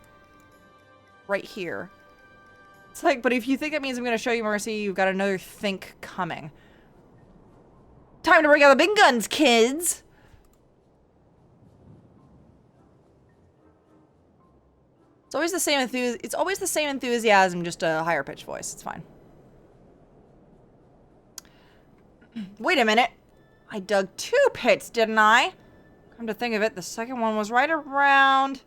right here. It's like, but if you think it means I'm gonna show you mercy, you've got another think coming. Time to bring out the big guns, kids! It's always the same enthusiasm, just a higher pitched voice. It's fine. Wait a minute. I dug 2 pits, didn't I? Come to think of it, the second one was right around...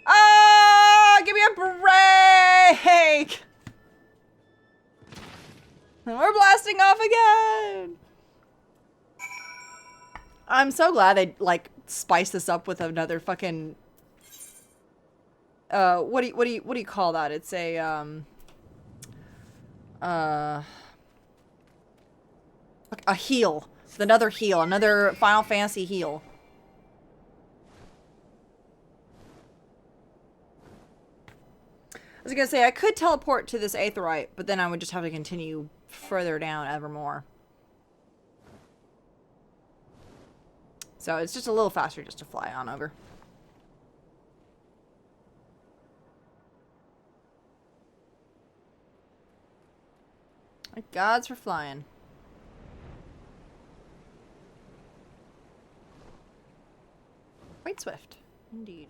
Ah! Give me a break! And we're blasting off again! I'm so glad they, like, spiced this up with another fucking... what do you call that? It's a, a heal. It's another heal, another Final Fantasy heal. I was gonna say, I could teleport to this Aetheryte, but then I would just have to continue further down evermore. So it's just a little faster just to fly on over. Thank gods for flying. Quite swift. Indeed.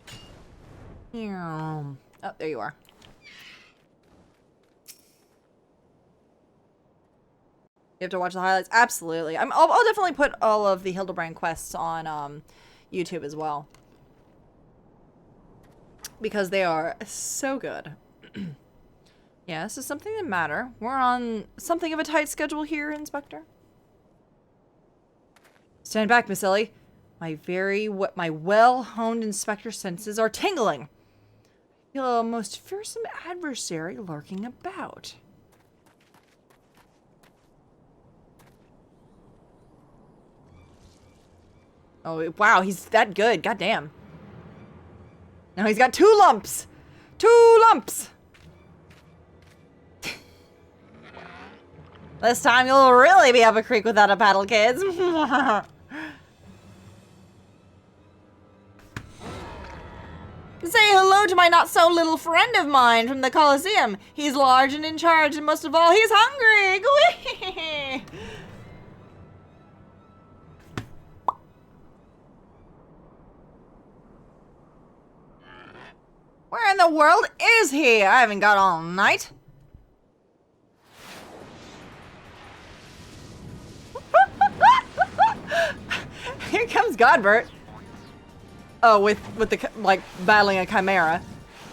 Oh, there you are. You have to watch the highlights? Absolutely. I'll definitely put all of the Hildibrand quests on YouTube as well. Because they are so good. Yeah, this is something that matter. We're on something of a tight schedule here, Inspector. Stand back, Miss Ellie. My well-honed Inspector senses are tingling. I feel a most fearsome adversary lurking about. Oh, wow, he's that good. Goddamn. Now he's got 2 lumps. 2 lumps. This time you'll really be up a creek without a paddle, kids. Say hello to my not-so-little friend of mine from the Coliseum. He's large and in charge, and most of all, he's hungry. Where in the world is he? I haven't got all night. Here comes Godbert. Oh, with the, like, battling a chimera,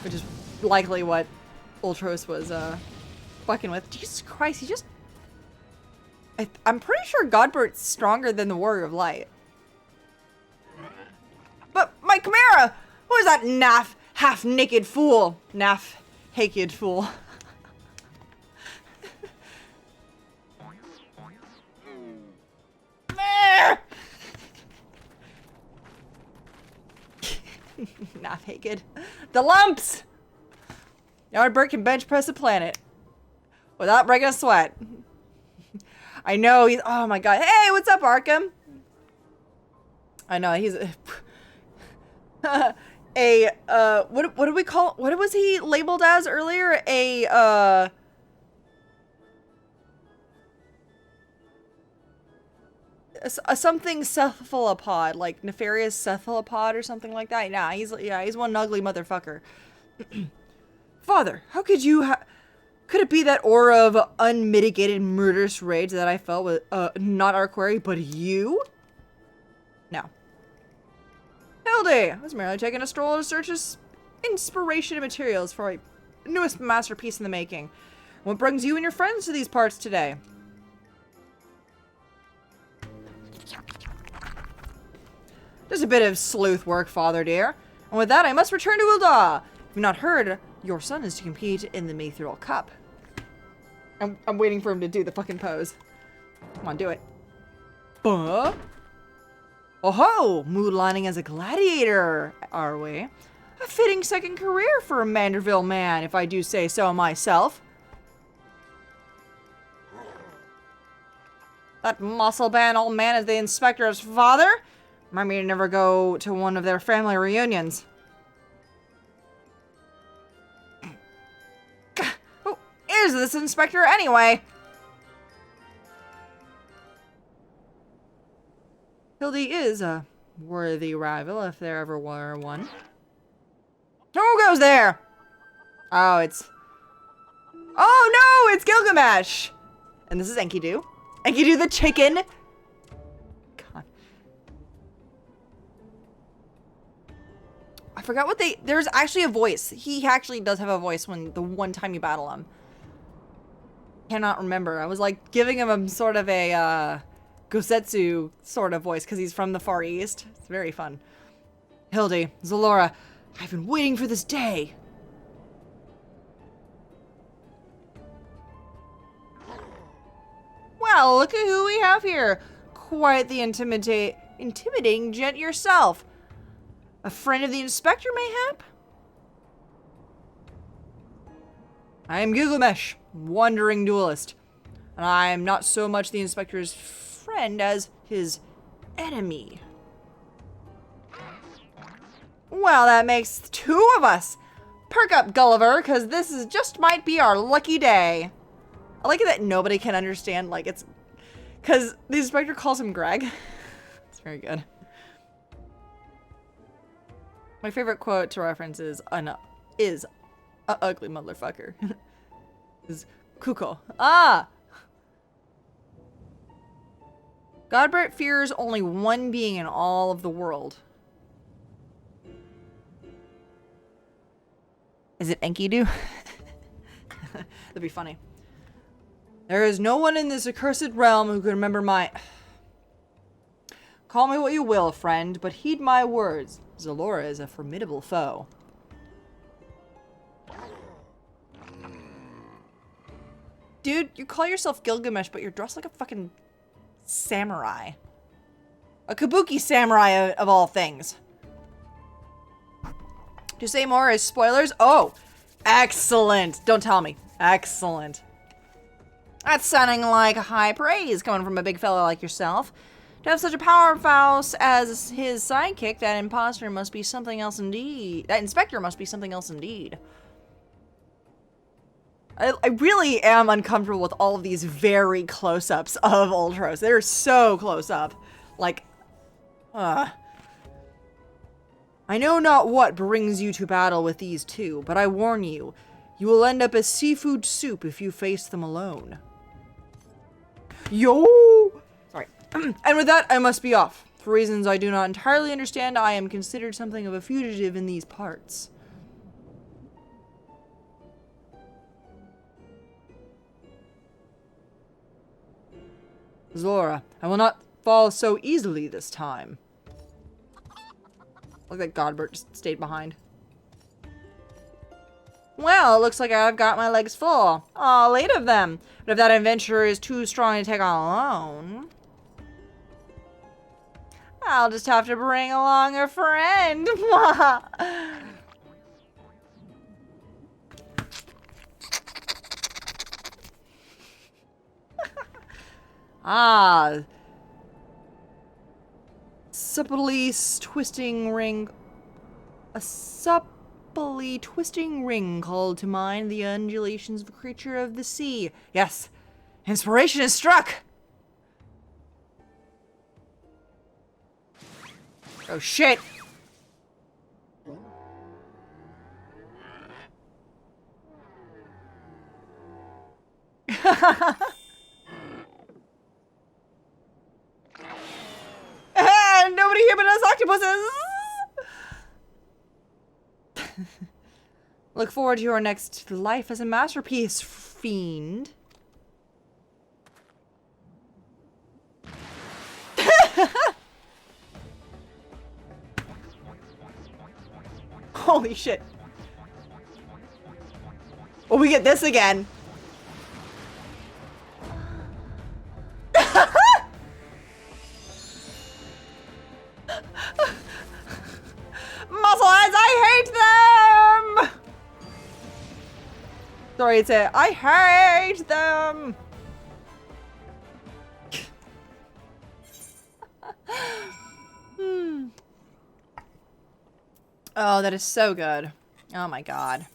which is likely what Ultros was, fucking with. Jesus Christ, he just... I'm pretty sure Godbert's stronger than the Warrior of Light. But my chimera! Who is that naff, half-naked fool? Naff-haked fool. Not naked. The lumps! Yardbird can bench press a planet without breaking a sweat. I know he's. Oh my god. Hey, what's up, Arkham? I know he's what do we call? What was he labeled as earlier? A something cephalopod, like nefarious cephalopod or something like that. Nah, he's one ugly motherfucker. Father, how could you could it be that aura of unmitigated murderous rage that I felt with not our query, but you? No. Hildy, I was merely taking a stroll to search inspiration and materials for my newest masterpiece in the making. What brings you and your friends to these parts today? Just a bit of sleuth work, father dear. And with that, I must return to Ulda. If you've not heard, your son is to compete in the Mithril Cup. I'm waiting for him to do the fucking pose. Come on, do it. Oh ho! Mood lining as a gladiator, are we? A fitting second career for a Manderville man, if I do say so myself. That muscle-bound old man is the inspector's father? Remind me to never go to one of their family reunions. Who is this inspector anyway? Hildy is a worthy rival if there ever were one. Who goes there? Oh, it's... Oh no, it's Gilgamesh! And this is Enkidu. Enkidu the chicken! God. I forgot what there's actually a voice. He actually does have a voice when the one time you battle him. Cannot remember. I was like giving him sort of a Gosetsu sort of voice because he's from the Far East. It's very fun. Hildy, Zalora, I've been waiting for this day. Well, look at who we have here. quite the intimidating gent yourself. A friend of the inspector, mayhap? I am Gilgamesh, wandering duelist. And I am not so much the inspector's friend as his enemy. Well, that makes 2 of us. Perk up, Gulliver, because this is just might be our lucky day. I like it that nobody can understand, like, it's... Because the inspector calls him Greg. It's very good. My favorite quote to reference is a ugly motherfucker. Is Kuko. Ah! Godbert fears only one being in all of the world. Is it Enkidu? That'd be funny. There is no one in this accursed realm who can remember my... Call me what you will, friend, but heed my words. Zalora is a formidable foe. Dude, you call yourself Gilgamesh, but you're dressed like a fucking samurai. A kabuki samurai of all things. To say more is spoilers. Oh, excellent. Don't tell me. Excellent. That's sounding like high praise coming from a big fella like yourself. To have such a powerhouse as his sidekick, that imposter must be something else indeed. That inspector must be something else indeed. I really am uncomfortable with all of these very close-ups of Ultros. They're so close up. Like, I know not what brings you to battle with these 2, but I warn you, you will end up as seafood soup if you face them alone. Yo! Sorry. And with that, I must be off. For reasons I do not entirely understand, I am considered something of a fugitive in these parts. Zora, I will not fall so easily this time. Look like Godbert just stayed behind. Well, it looks like I've got my legs full. All 8 of them. But if that adventurer is too strong to take on alone, I'll just have to bring along a friend. Ah. Supplely twisting ring. A supplely twisting ring called to mind the undulations of a creature of the sea. Yes. Inspiration is struck. Oh shit. Nobody here but us octopuses! Look forward to your next life as a masterpiece, fiend. Holy shit. Oh, we get this again. Muscleheads, I hate them! Sorry, it's it. I hate them! Oh, that is so good. Oh my god.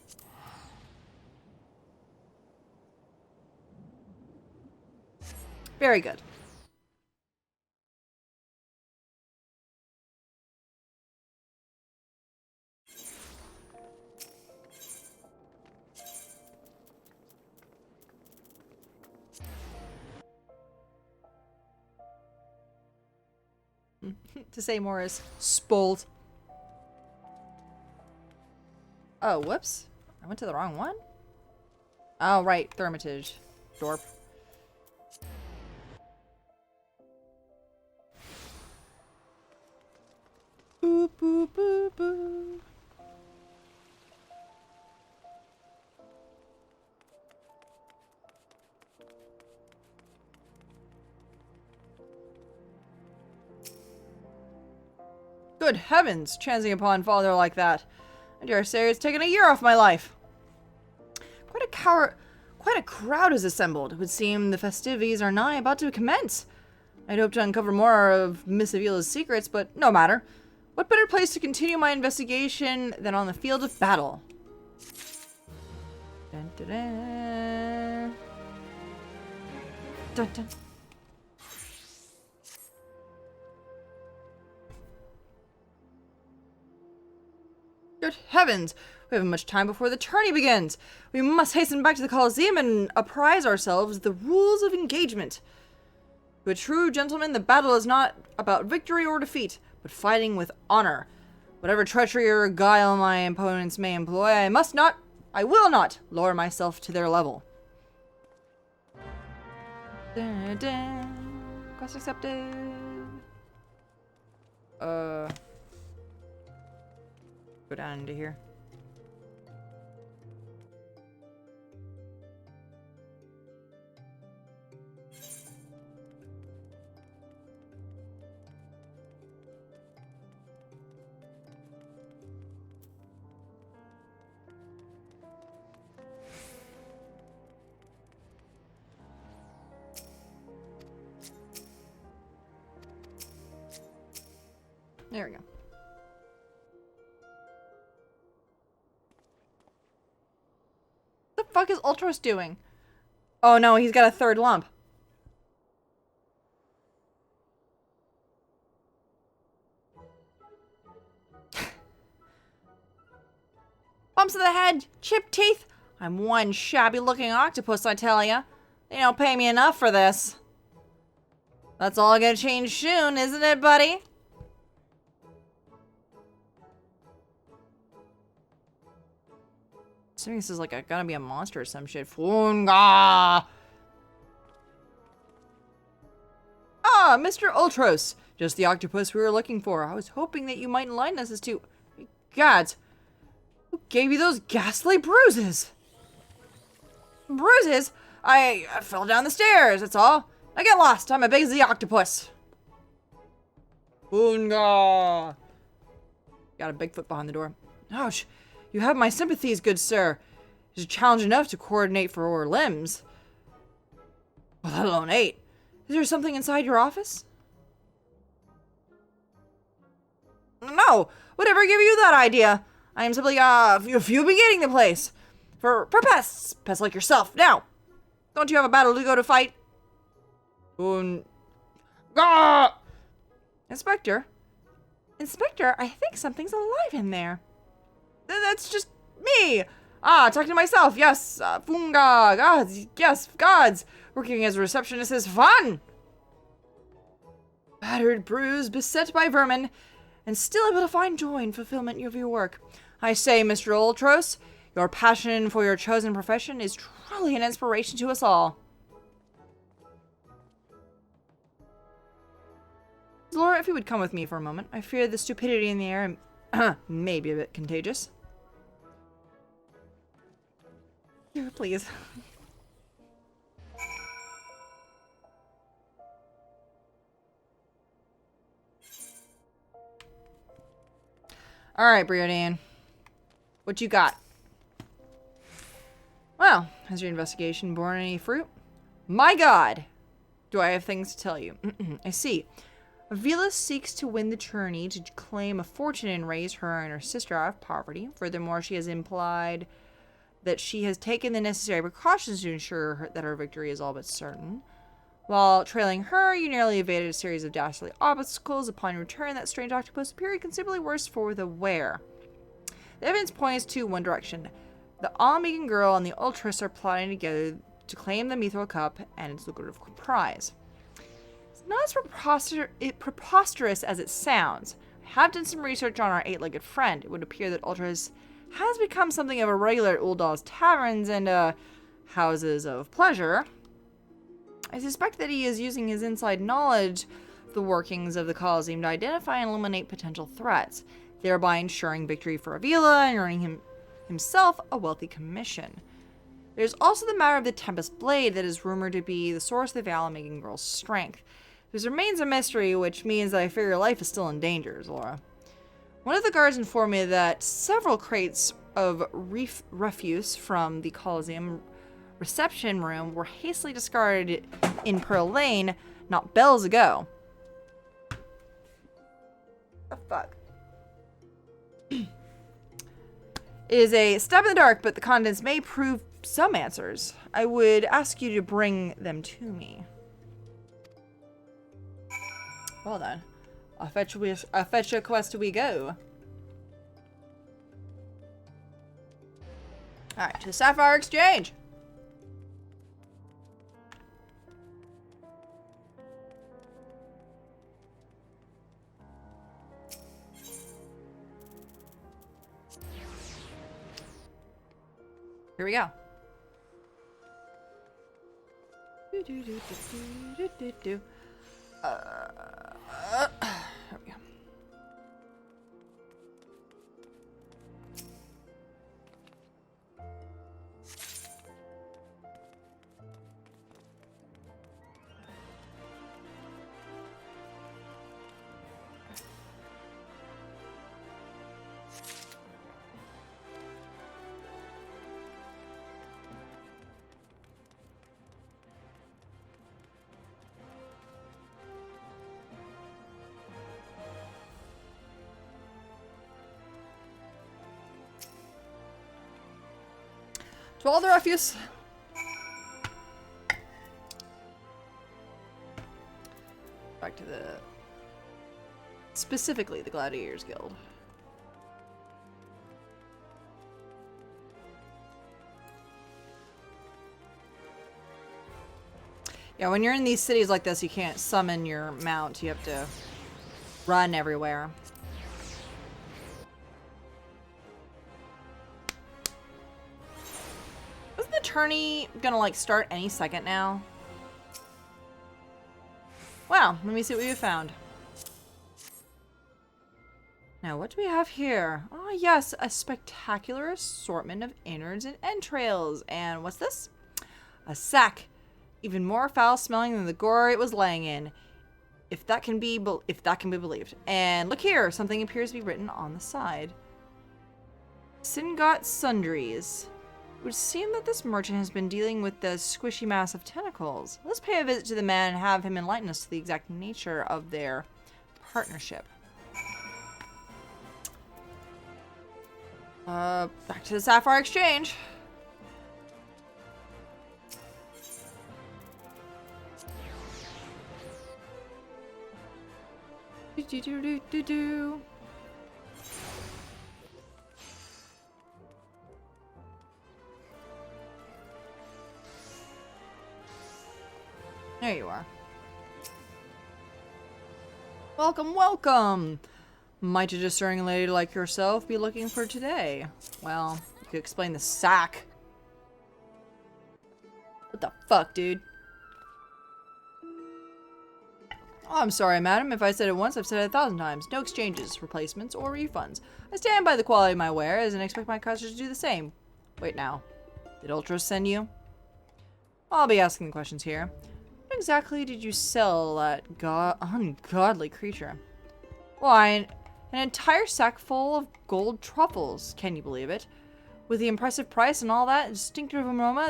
Very good. To say more is spoiled. Oh, whoops. I went to the wrong one? Oh, right. Thermitage. Dorp. Boop, boop, boop, boop. Good heavens, chancing upon father like that. I dare say it's taken a year off my life. Quite a crowd is assembled. It would seem the festivities are nigh about to commence. I'd hoped to uncover more of Miss Avila's secrets, but no matter. What better place to continue my investigation than on the field of battle? Dun, dun, dun. Dun, dun. Good heavens! We haven't much time before the tourney begins. We must hasten back to the Colosseum and apprise ourselves of the rules of engagement. To a true gentleman, the battle is not about victory or defeat, but fighting with honor. Whatever treachery or guile my opponents may employ, I will not lower myself to their level. Dun, dun. Quest accepted. Go down into here. There we go. What the fuck is Ultros doing? Oh no, he's got a third lump. Bumps to the head, chipped teeth. I'm one shabby looking octopus, I tell ya. They don't pay me enough for this. That's all gonna change soon, isn't it, buddy? Assuming this is like gonna be a monster or some shit. Funga! Ah, Mr. Ultros. Just the octopus we were looking for. I was hoping that you might enlighten us as to... Gods. Who gave you those ghastly bruises? Bruises? I fell down the stairs, that's all. I get lost. I'm a busy octopus. Funga! Got a Bigfoot behind the door. Ouch. You have my sympathies, good sir. It's a challenge enough to coordinate 4 limbs. Well, let alone 8. Is there something inside your office? No! Whatever gave you that idea? I am simply, fumigating the place. For pests. Pests like yourself. Now! Don't you have a battle to go to fight? Inspector? Inspector, I think something's alive in there. That's just me. Talking to myself. Yes, funga. Gods. Yes, gods. Working as a receptionist is fun. Battered, bruised, beset by vermin, and still able to find joy and fulfillment of your work. I say, Mr. Ultros, your passion for your chosen profession is truly an inspiration to us all. Laura, if you would come with me for a moment. I fear the stupidity in the air may be a bit contagious. Please. Alright, Briodian. What you got? Well, has your investigation borne any fruit? My god! Do I have things to tell you? I see. Avila seeks to win the tourney to claim a fortune and raise her and her sister out of poverty. Furthermore, she has implied that she has taken the necessary precautions to ensure that her victory is all but certain. While trailing her, you nearly evaded a series of dastardly obstacles. Upon your return, that strange octopus appeared considerably worse for the wear. The evidence points to one direction. The all-Megan girl and the Ultras are plotting together to claim the Mithril Cup and its lucrative prize. It's not as preposterous as it sounds. I have done some research on our 8-legged friend. It would appear that Ultras has become something of a regular at Uldal's taverns and houses of pleasure. I suspect that he is using his inside knowledge of the workings of the Colosseum to identify and eliminate potential threats, thereby ensuring victory for Avila and earning himself a wealthy commission. There's also the matter of the Tempest Blade that is rumored to be the source of the Valamagan girl's strength. This remains a mystery, which means that I fear your life is still in danger, Zora. One of the guards informed me that several crates of refuse from the Coliseum reception room were hastily discarded in Pearl Lane not bells ago. The fuck? It is a stab in the dark, but the contents may prove some answers. I would ask you to bring them to me. Well then, a fetch a quest we go. Alright, to the Sapphire Exchange. Here we go. Here we go. To all the refuse. Back to the... specifically the Gladiators Guild. Yeah, when you're in these cities like this, you can't summon your mount. You have to run everywhere. Isn't the tourney gonna, like, start any second now? Wow, let me see what we found. Now, what do we have here? Oh, yes, a spectacular assortment of innards and entrails. And what's this? A sack. Even more foul-smelling than the gore it was laying in. If that can be believed. And look here, something appears to be written on the side. Singot Sundries. It would seem that this merchant has been dealing with the squishy mass of tentacles. Let's pay a visit to the man and have him enlighten us to the exact nature of their partnership. Back to the Sapphire Exchange. Do-do-do-do-do. There you are. Welcome, welcome! Might a discerning lady like yourself be looking for today? Well, you could explain the sack. What the fuck, dude? Oh, I'm sorry, madam. If I said it once, I've said it 1,000 times. No exchanges, replacements, or refunds. I stand by the quality of my wares and expect my customers to do the same. Wait now. Did Ultros send you? I'll be asking the questions here. What exactly did you sell that ungodly creature? Why, an entire sack full of gold truffles. Can you believe it? With the impressive price and all that distinctive aroma,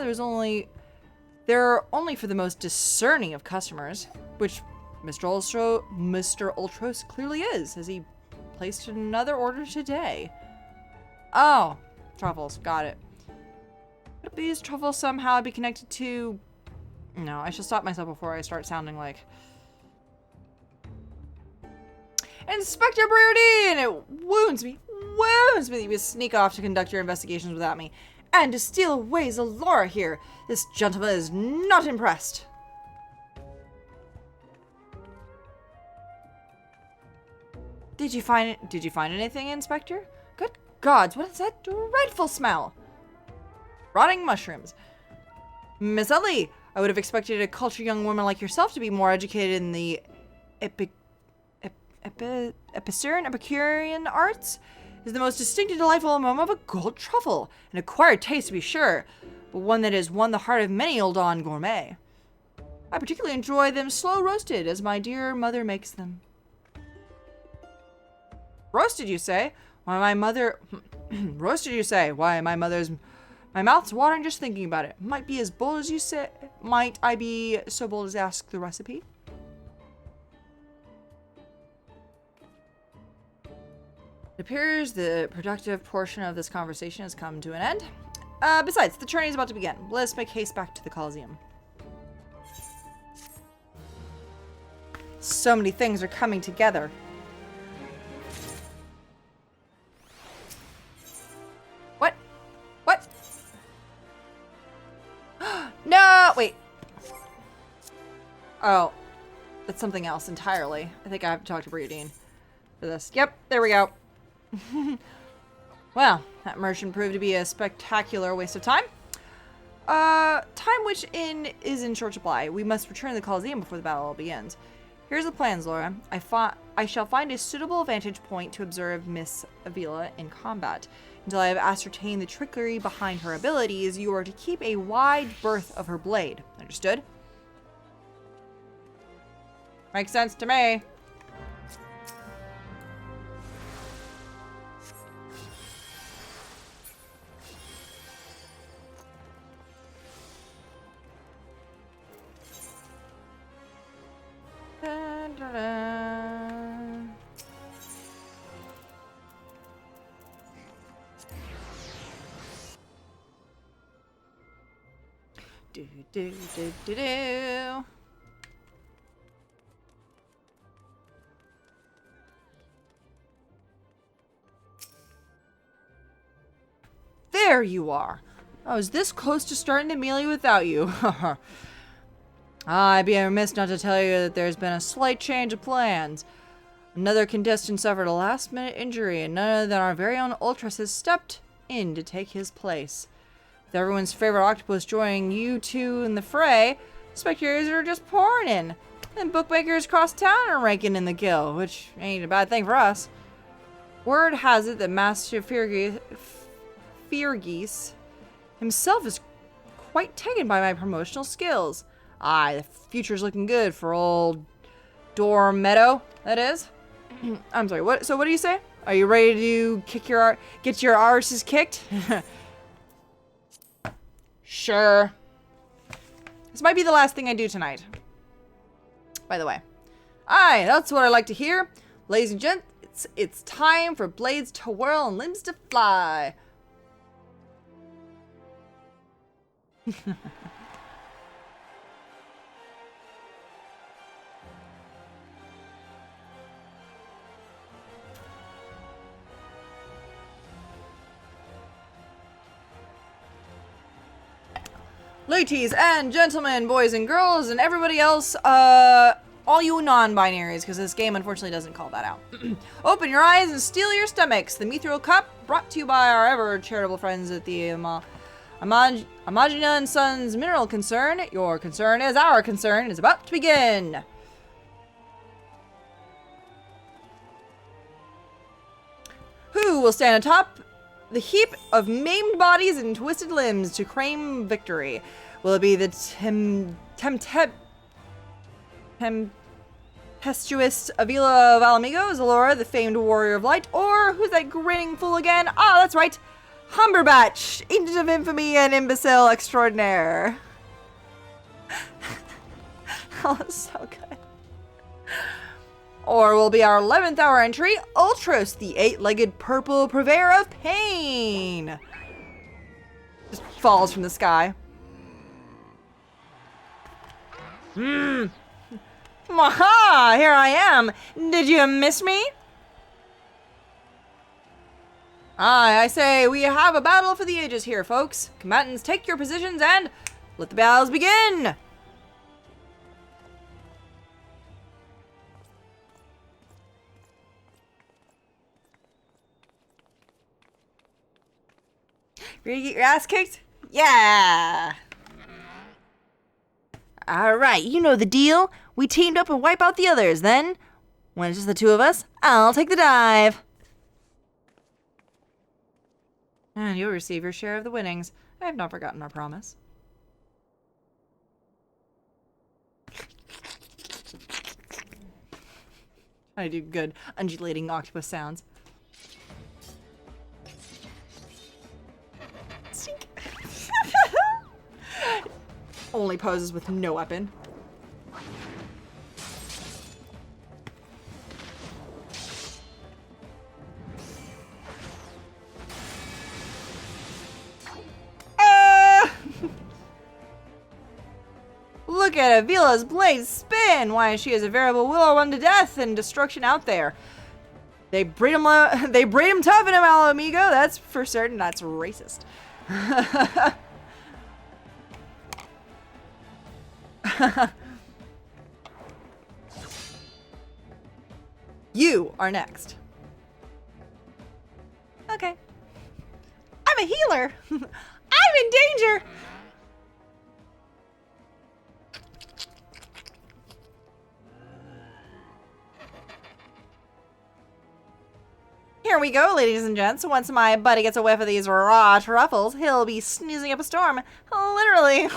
they're only for the most discerning of customers, which Mr. Ultros clearly is, as he placed another order today. Oh, truffles. Got it. Could these truffles somehow be connected to... No, I should stop myself before I start sounding like... Inspector Brody! It wounds me that you would sneak off to conduct your investigations without me. And to steal away Zalora here. This gentleman is not impressed. Did you find anything, Inspector? Good gods, what is that dreadful smell? Rotting mushrooms. Miss Ellie, I would have expected a cultured young woman like yourself to be more educated in the Epicurean arts. Is the most distinct and delightful aroma of a gold truffle. An acquired taste, to be sure, but one that has won the heart of many old Dawn gourmet. I particularly enjoy them slow roasted, as my dear mother makes them. Roasted, you say? Why, my mother... Roasted, you say? Why, my mother's... My mouth's watering just thinking about it. Might be as bold as you say. Might I be so bold as ask the recipe? It appears the productive portion of this conversation has come to an end. Besides, the tourney is about to begin. Let us make haste back to the Coliseum. So many things are coming together. What? What? No! Wait. Oh. That's something else entirely. I think I have to talk to Briodine for this. Yep, there we go. Well, that merchant proved to be a spectacular waste of time. Time which is in short supply. We must return to the Coliseum before the battle begins. Here's the plans, Laura. I shall find a suitable vantage point to observe Miss Avila in combat. Until I have ascertained the trickery behind her abilities, you are to keep a wide berth of her blade. Understood? Makes sense to me. Do, do, do, do, do. There you are. I was this close to starting the melee without you. I'd be remiss not to tell you that there's been a slight change of plans. Another contestant suffered a last-minute injury, and none other than our very own Ultras has stepped in to take his place. With everyone's favorite octopus joining you two in the fray, spectators are just pouring in. And bookmakers across town are ranking in the guild, which ain't a bad thing for us. Word has it that Master Feargeese himself is quite taken by my promotional skills. Aye, the future's looking good for old Dorm Meadow, that is. I'm sorry, what? So what do you say? Are you ready to get your arses kicked? Sure. This might be the last thing I do tonight. By the way. Aye, that's what I like to hear. Ladies and gents, it's time for blades to whirl and limbs to fly. Ladies and gentlemen, boys and girls, and everybody else, all you non-binaries, because this game unfortunately doesn't call that out. Open your eyes and steel your stomachs. The Mithril Cup, brought to you by our ever-charitable friends at the Imagina & Sons Mineral Concern. Your concern is our concern, is about to begin. Who will stand atop the heap of maimed bodies and twisted limbs to claim victory? Will it be the tempestuous Avila of Alamigos, Alora, the famed warrior of light, or who's that grinning fool again? Ah, that's right, Humberbatch, agent of infamy and imbecile extraordinaire. Oh, so good. Or will be our 11th hour entry, Ultras, the 8-legged purple purveyor of pain. Just falls from the sky. Maha! Here I am. Did you miss me? Aye, I say, we have a battle for the ages here, folks. Combatants, take your positions and let the battles begin! Ready to get your ass kicked? Yeah! Alright, you know the deal. We teamed up and wipe out the others, then, when it's just the two of us, I'll take the dive. And you'll receive your share of the winnings. I have not forgotten our promise. I do good undulating octopus sounds. only poses with no weapon. Look at Avila's blades spin! Why, she is a veritable willow unto death and destruction out there. They breed him tough in him, amigo. That's for certain. That's racist. You are next. Okay. I'm a healer. I'm in danger. Here we go, ladies and gents. Once my buddy gets a whiff of these raw truffles, he'll be snoozing up a storm. Literally.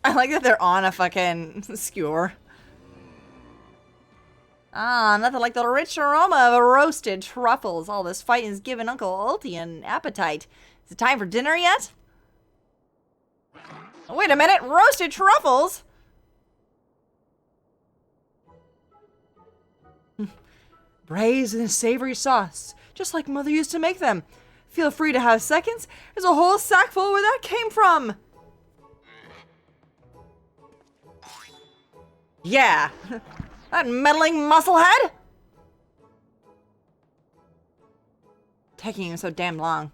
I like that they're on a fucking skewer. Ah, nothing like the rich aroma of roasted truffles. All this fighting's given Uncle Ulti an appetite. Is it time for dinner yet? Wait a minute, roasted truffles? Braised in a savory sauce, just like Mother used to make them. Feel free to have seconds. There's a whole sack full where that came from. Yeah, that meddling musclehead. Taking him so damn long.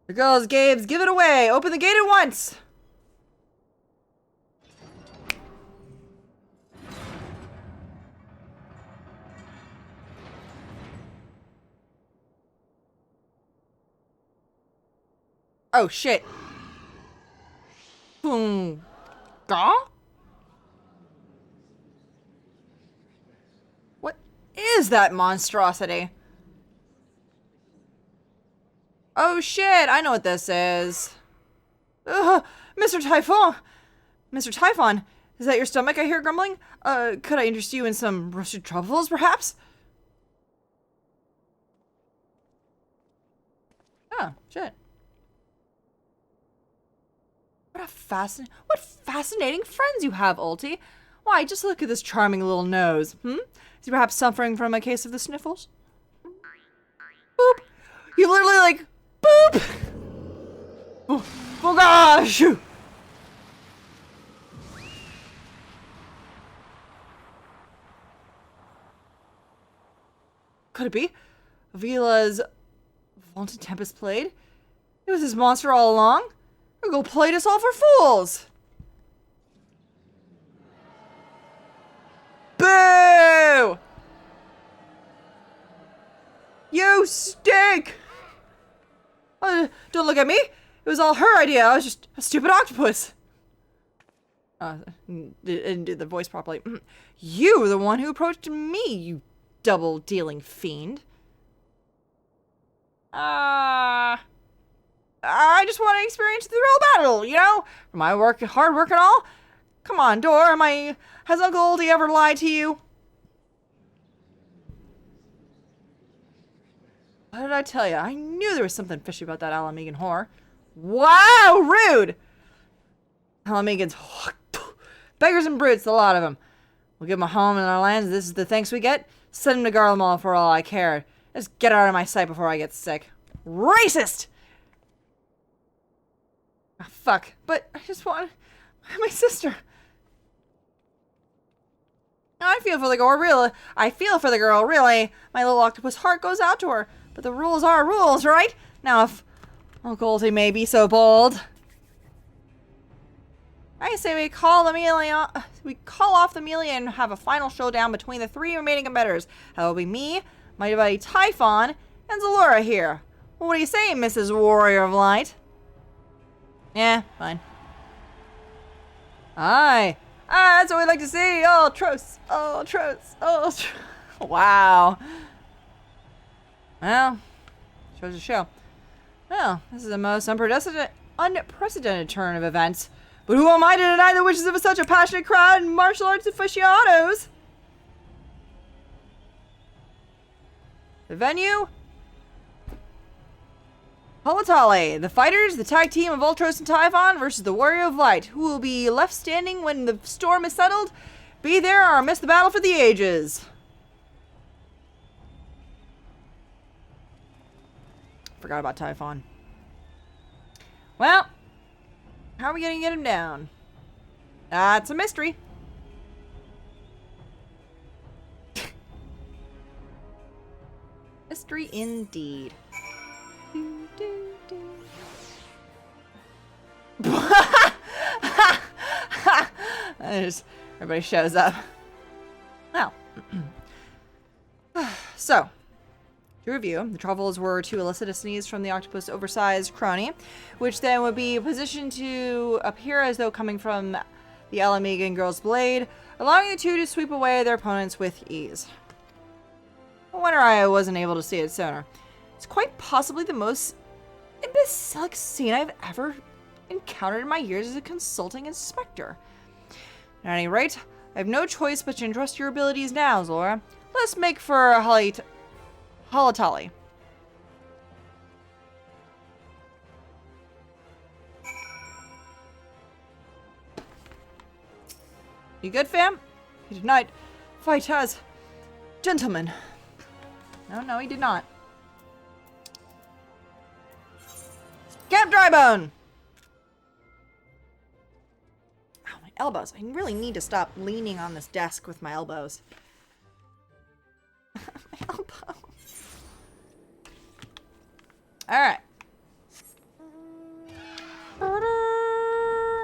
The girls, Gabes, give it away. Open the gate at once. Oh, shit. Boom. Gah? What is that monstrosity? Oh, shit. I know what this is. Mr. Typhon. Mr. Typhon, is that your stomach I hear grumbling? Could I interest you in some roasted truffles, perhaps? Oh, shit. What fascinating friends you have, Ulti. Why, just look at this charming little nose. Is he perhaps suffering from a case of the sniffles? Boop. You literally like, boop. Oh gosh. Could it be? Avila's vaunted Tempest Blade? It was this monster all along? Or go played us all for fools! Boo! You stink! Don't look at me. It was all her idea. I was just a stupid octopus. Didn't do the voice properly. You were the one who approached me, you double-dealing fiend. I just want to experience the real battle, you know? For my work, hard work and all. Come on, Dor, has Uncle Ulti ever lied to you? What did I tell you? I knew there was something fishy about that Alamegan whore. Wow, rude! Alamegans, beggars and brutes, a lot of them. We'll give them a home in our lands. This is the thanks we get. Send them to Garlemald for all I care. Just get out of my sight before I get sick. Racist! Oh, fuck. But I just want my sister. I feel for the girl, really. My little octopus heart goes out to her. But the rules are rules, right? Now, if Uncle Ulti may be so bold, I say we call off the melee and have a final showdown between the 3 remaining competitors. That will be me, my buddy Typhon, and Zalura here. What do you say, Mrs. Warrior of Light? Yeah, fine. Aye. That's what we like to see. Oh, Tros. Oh, Tros. Oh, wow. Well, shows a show. Well, this is the most unprecedented turn of events. But who am I to deny the wishes of such a passionate crowd and martial arts aficionados? The venue? Holotale, the fighters, the tag team of Ultros and Typhon versus the Warrior of Light. Who will be left standing when the storm is settled? Be there or miss the battle for the ages. Forgot about Typhon. Well, how are we gonna get him down? That's a mystery. Mystery indeed. Everybody shows up. Well, so to review, the truffles were to elicit a sneeze from the octopus' oversized crony, which then would be positioned to appear as though coming from the Alamegan girl's blade, allowing the two to sweep away their opponents with ease. No wonder I wasn't able to see it sooner. It's quite possibly the most imbecilic scene I've ever encountered in my years as a consulting inspector. At any rate, I have no choice but to entrust your abilities now, Zora. Let's make for Holotale. You good, fam? He did not fight as gentlemen. No, he did not. Camp Drybone! Ow, my elbows. I really need to stop leaning on this desk with my elbows. My elbow. Alright.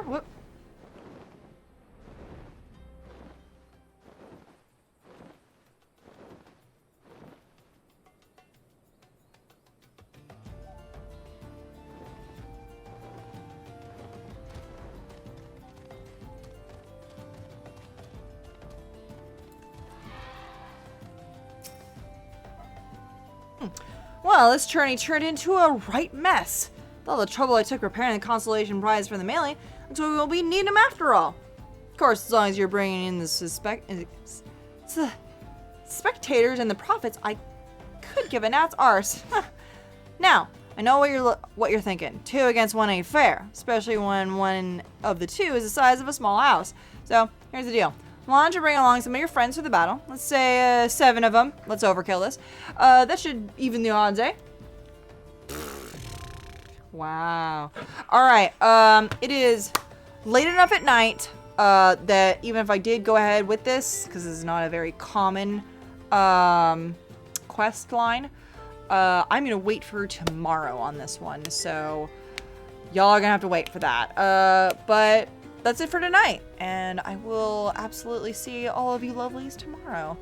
Whoop. Well, this journey turned into a right mess. With all the trouble I took repairing the consolation prize for the melee, until we will be needing them after all. Of course, as long as you're bringing in the spectators and the profits, I could give a gnat's arse. Now, I know what you're thinking. 2 against 1 ain't fair, especially when one of the two is the size of a small house. So, here's the deal. Why don't you bring along some of your friends for the battle? Let's say 7 of them. Let's overkill this. That should even the odds, eh? Wow. Alright, it is late enough at night that even if I did go ahead with this, because this is not a very common quest line, I'm going to wait for tomorrow on this one. So, y'all are going to have to wait for that. But that's it for tonight, and I will absolutely see all of you lovelies tomorrow.